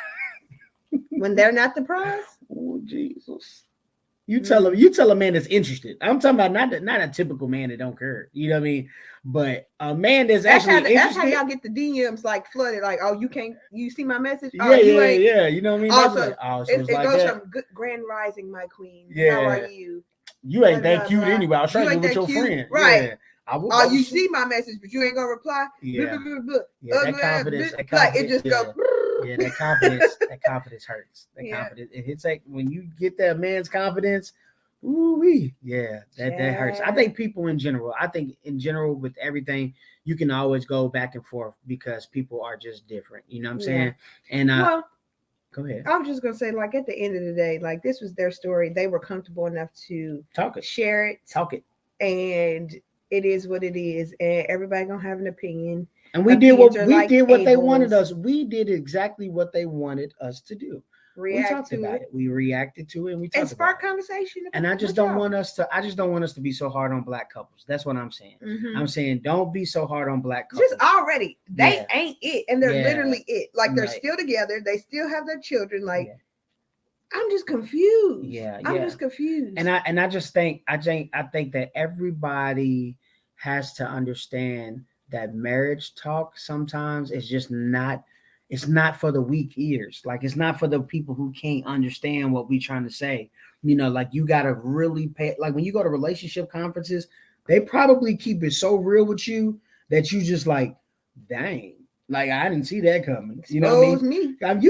[SPEAKER 2] When they're not the prize.
[SPEAKER 1] Oh Jesus. You tell a man that's interested. I'm talking about not a typical man that don't care. You know what I mean? But a man that's actually interested.
[SPEAKER 2] That's how y'all get the DMs like flooded. Like, oh, you see my message?
[SPEAKER 1] Yeah. You know what I mean?
[SPEAKER 2] Also,
[SPEAKER 1] like,
[SPEAKER 2] it goes from good grand rising, my queen.
[SPEAKER 1] Yeah.
[SPEAKER 2] How are you?
[SPEAKER 1] You ain't that cute anyway. I was trying to get with your friend.
[SPEAKER 2] Right.
[SPEAKER 1] Yeah.
[SPEAKER 2] You see my message, but you ain't gonna reply.
[SPEAKER 1] Yeah. That confidence.
[SPEAKER 2] Like it just goes.
[SPEAKER 1] Yeah, that confidence hurts. Confidence, it hits like when you get that man's confidence. Ooh-wee. Yeah, that hurts. I think people in general. With everything, you can always go back and forth because people are just different. You know what I'm saying? And go ahead.
[SPEAKER 2] I was just gonna say, like at the end of the day, like this was their story. They were comfortable enough to share it, and it is what it is. And everybody gonna have an opinion.
[SPEAKER 1] And we did what they wanted us. We did exactly what they wanted us to do. We talked about it. We reacted to it, and we talked about it.
[SPEAKER 2] Spark conversation.
[SPEAKER 1] And I just don't want us to be so hard on black couples. That's what I'm saying. I'm saying don't be so hard on black couples.
[SPEAKER 2] Just already, they ain't it, and they're literally it. Like they're still together. They still have their children. Like I'm just confused. I'm just confused.
[SPEAKER 1] And I just think I think that everybody has to understand that marriage talk sometimes is just not. It's not for the weak ears. Like it's not for the people who can't understand what we're trying to say. You know, like you gotta really pay. Like when you go to relationship conferences, they probably keep it so real with you that you just like, dang, like I didn't see that coming. You know what I mean? I've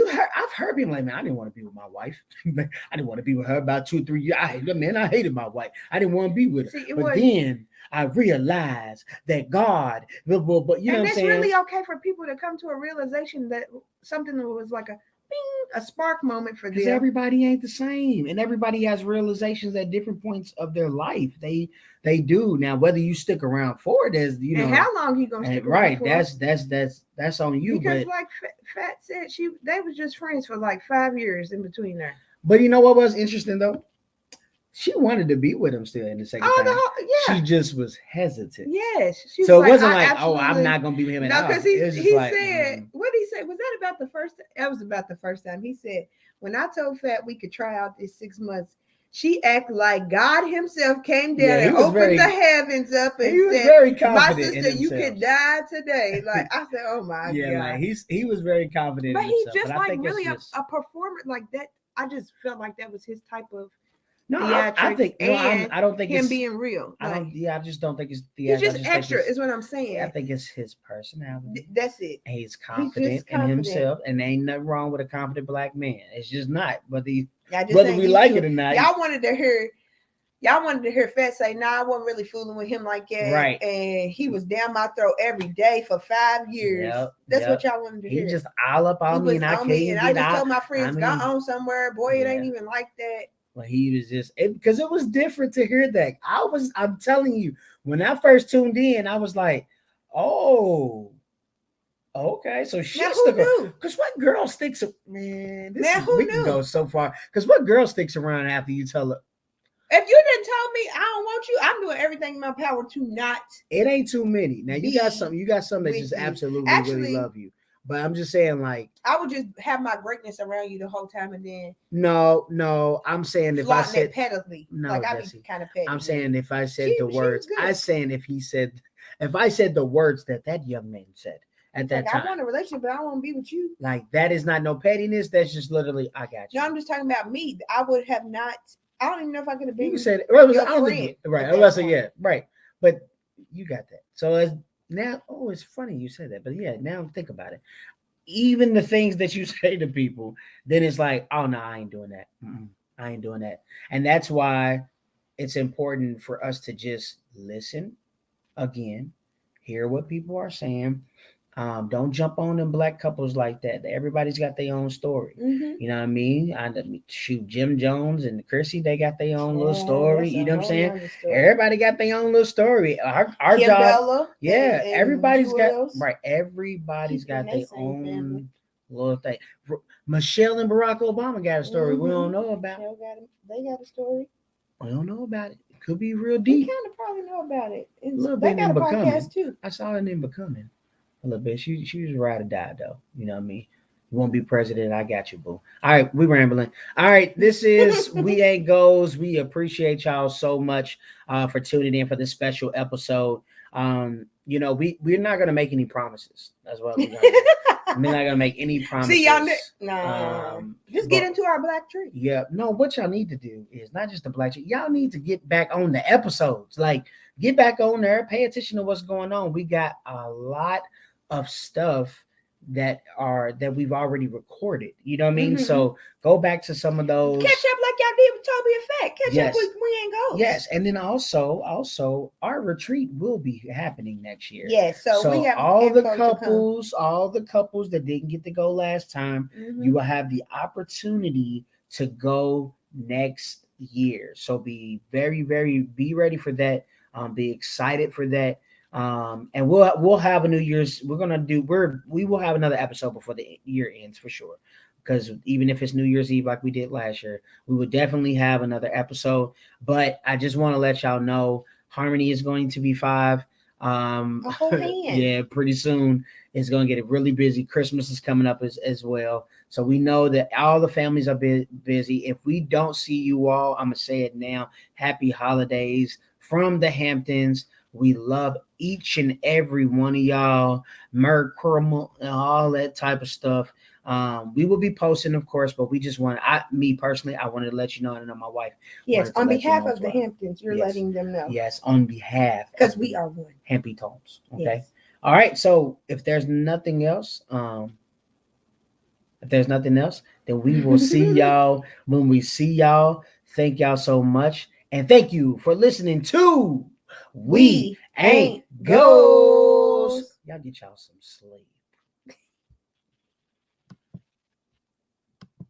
[SPEAKER 1] heard people like, man, I didn't want to be with my wife. I didn't want to be with her about 2 or 3 years. I hated my wife. I didn't want to be with her. But then I realized that God, but you know what I'm saying?
[SPEAKER 2] It's really okay for people to come to a realization that something that was like a a spark moment for
[SPEAKER 1] Because
[SPEAKER 2] them.
[SPEAKER 1] everybody ain't the same, and everybody has realizations at different points of their life. They do. Now, whether you stick around for it, is
[SPEAKER 2] and how long he gonna stick around
[SPEAKER 1] right?
[SPEAKER 2] for?
[SPEAKER 1] That's on you.
[SPEAKER 2] Because
[SPEAKER 1] but
[SPEAKER 2] like Fat said, they was just friends for like 5 years in between there.
[SPEAKER 1] but you know what was interesting though? She wanted to be with him still in the second time.
[SPEAKER 2] Yeah.
[SPEAKER 1] She just was hesitant.
[SPEAKER 2] Yes.
[SPEAKER 1] So it wasn't like, oh, I'm not gonna be with him at all.
[SPEAKER 2] No, because he
[SPEAKER 1] like,
[SPEAKER 2] said, what did he say? Was that about the first? That was about the first time. He said, when I told Fat we could try out this 6 months, she acted like God Himself came down and opened the heavens up and
[SPEAKER 1] he was
[SPEAKER 2] said,
[SPEAKER 1] very confident.
[SPEAKER 2] "My sister, you could die today." Like I said, "Oh my God!"
[SPEAKER 1] Like he was very confident.
[SPEAKER 2] But
[SPEAKER 1] in
[SPEAKER 2] he's
[SPEAKER 1] himself.
[SPEAKER 2] just
[SPEAKER 1] but
[SPEAKER 2] like really a performer like that. I just felt like that was his type of.
[SPEAKER 1] No, I think no, I don't think
[SPEAKER 2] him
[SPEAKER 1] it's
[SPEAKER 2] being real.
[SPEAKER 1] I don't. Yeah, I just don't think it's
[SPEAKER 2] he's just extra. Is what I'm saying.
[SPEAKER 1] I think it's his personality.
[SPEAKER 2] That's it.
[SPEAKER 1] And he's confident in himself, and there ain't nothing wrong with a confident black man. It's just not. Whether we like it or not.
[SPEAKER 2] Y'all wanted to hear Fat say, "Nah, I wasn't really fooling with him like that."
[SPEAKER 1] Right.
[SPEAKER 2] And he was down my throat every day for 5 years. That's what y'all wanted to hear.
[SPEAKER 1] He just all up on me, and I couldn't get out.
[SPEAKER 2] I just told my friends, "Got on somewhere, boy. It ain't even like that."
[SPEAKER 1] Well, he was just because it was different to hear that. I'm telling you, when I first tuned in, I was like, "Oh, okay." So she stuck around. Because what girl sticks? Man, we can go so far. Because what girl sticks around after you tell her?
[SPEAKER 2] If you didn't tell me I don't want you, I'm doing everything in my power to not.
[SPEAKER 1] It ain't too many. Now you got some. You got some that just absolutely really love you. But I'm just saying, like,
[SPEAKER 2] I would just have my greatness around you the whole time, and then
[SPEAKER 1] no, I'm saying if I said
[SPEAKER 2] pettily,
[SPEAKER 1] no,
[SPEAKER 2] like I'd be kind of petty.
[SPEAKER 1] I'm saying if I said the words, I'm saying if I said the words that young man said at that time,
[SPEAKER 2] I want a relationship, but I want to be with you.
[SPEAKER 1] Like that is not no pettiness. That's just literally, I got you.
[SPEAKER 2] No, I'm just talking about me. I would have not. I don't even know if I could have been.
[SPEAKER 1] You said I don't think right. I was yeah, right. But you got that. So now, it's funny you said that, but yeah, now think about it. Even the things that you say to people, then it's like, oh no, I ain't doing that. I ain't doing that. And that's why it's important for us to just listen again, hear what people are saying. Don't jump on them black couples like that. Everybody's got their own story.
[SPEAKER 2] Mm-hmm.
[SPEAKER 1] You know what I mean? Shoot, Jim Jones and Chrissy, they got their own little story. You know what I'm saying? Everybody got their own little story. Our
[SPEAKER 2] Kim
[SPEAKER 1] job,
[SPEAKER 2] Bella
[SPEAKER 1] and everybody's got right. Everybody's got their own family. Little thing. Michelle and Barack Obama got a story we don't know about.
[SPEAKER 2] They got a story.
[SPEAKER 1] We don't know about it. It could be real deep.
[SPEAKER 2] We kind of probably know about it.
[SPEAKER 1] A little
[SPEAKER 2] they
[SPEAKER 1] bit
[SPEAKER 2] got
[SPEAKER 1] in
[SPEAKER 2] a
[SPEAKER 1] Becoming.
[SPEAKER 2] Podcast too.
[SPEAKER 1] I saw it in Becoming. A little bit. She was ride or die though. You know what I mean? You won't be president. I got you, boo. All right, we rambling. All right, this is We Ain't Goals. We appreciate y'all so much for tuning in for this special episode. We're not gonna make any promises. That's what we're gonna do. We're not gonna make any promises.
[SPEAKER 2] See y'all. Just get into our black tree.
[SPEAKER 1] Yeah. No, what y'all need to do is not just the black tree. Y'all need to get back on the episodes. Like, get back on there. Pay attention to what's going on. We got a lot of stuff that we've already recorded. You know what I mean? Mm-hmm. So go back to some of those.
[SPEAKER 2] Catch up like y'all did with Tobe Fat. Catch up with We Ain't Goals.
[SPEAKER 1] Yes, and then also our retreat will be happening next year.
[SPEAKER 2] Yes, so we have
[SPEAKER 1] all the couples that didn't get to go last time, you will have the opportunity to go next year. So be very, very be ready for that. Be excited for that. And we'll have a New Year's. We will have another episode before the year ends for sure. Because even if it's New Year's Eve like we did last year, we would definitely have another episode. But I just want to let y'all know Harmony is going to be 5. Yeah, pretty soon it's going to get really busy. Christmas is coming up as well. So we know that all the families are busy. If we don't see you all, I'm going to say it now. Happy holidays from the Hamptons. We love each and every one of y'all. Merry Christmas and all that type of stuff. We will be posting, of course, but we just me personally, I wanted to let you know, and I know my wife.
[SPEAKER 2] Yes, on behalf of the Hamptons, you're letting them know.
[SPEAKER 1] Yes, on behalf.
[SPEAKER 2] Because we are one.
[SPEAKER 1] Hampy Tones. Okay.
[SPEAKER 2] Yes.
[SPEAKER 1] All right. So if there's nothing else, then we will see y'all when we see y'all. Thank y'all so much. And thank you for listening to We Ain't Goals. Y'all get y'all some sleep.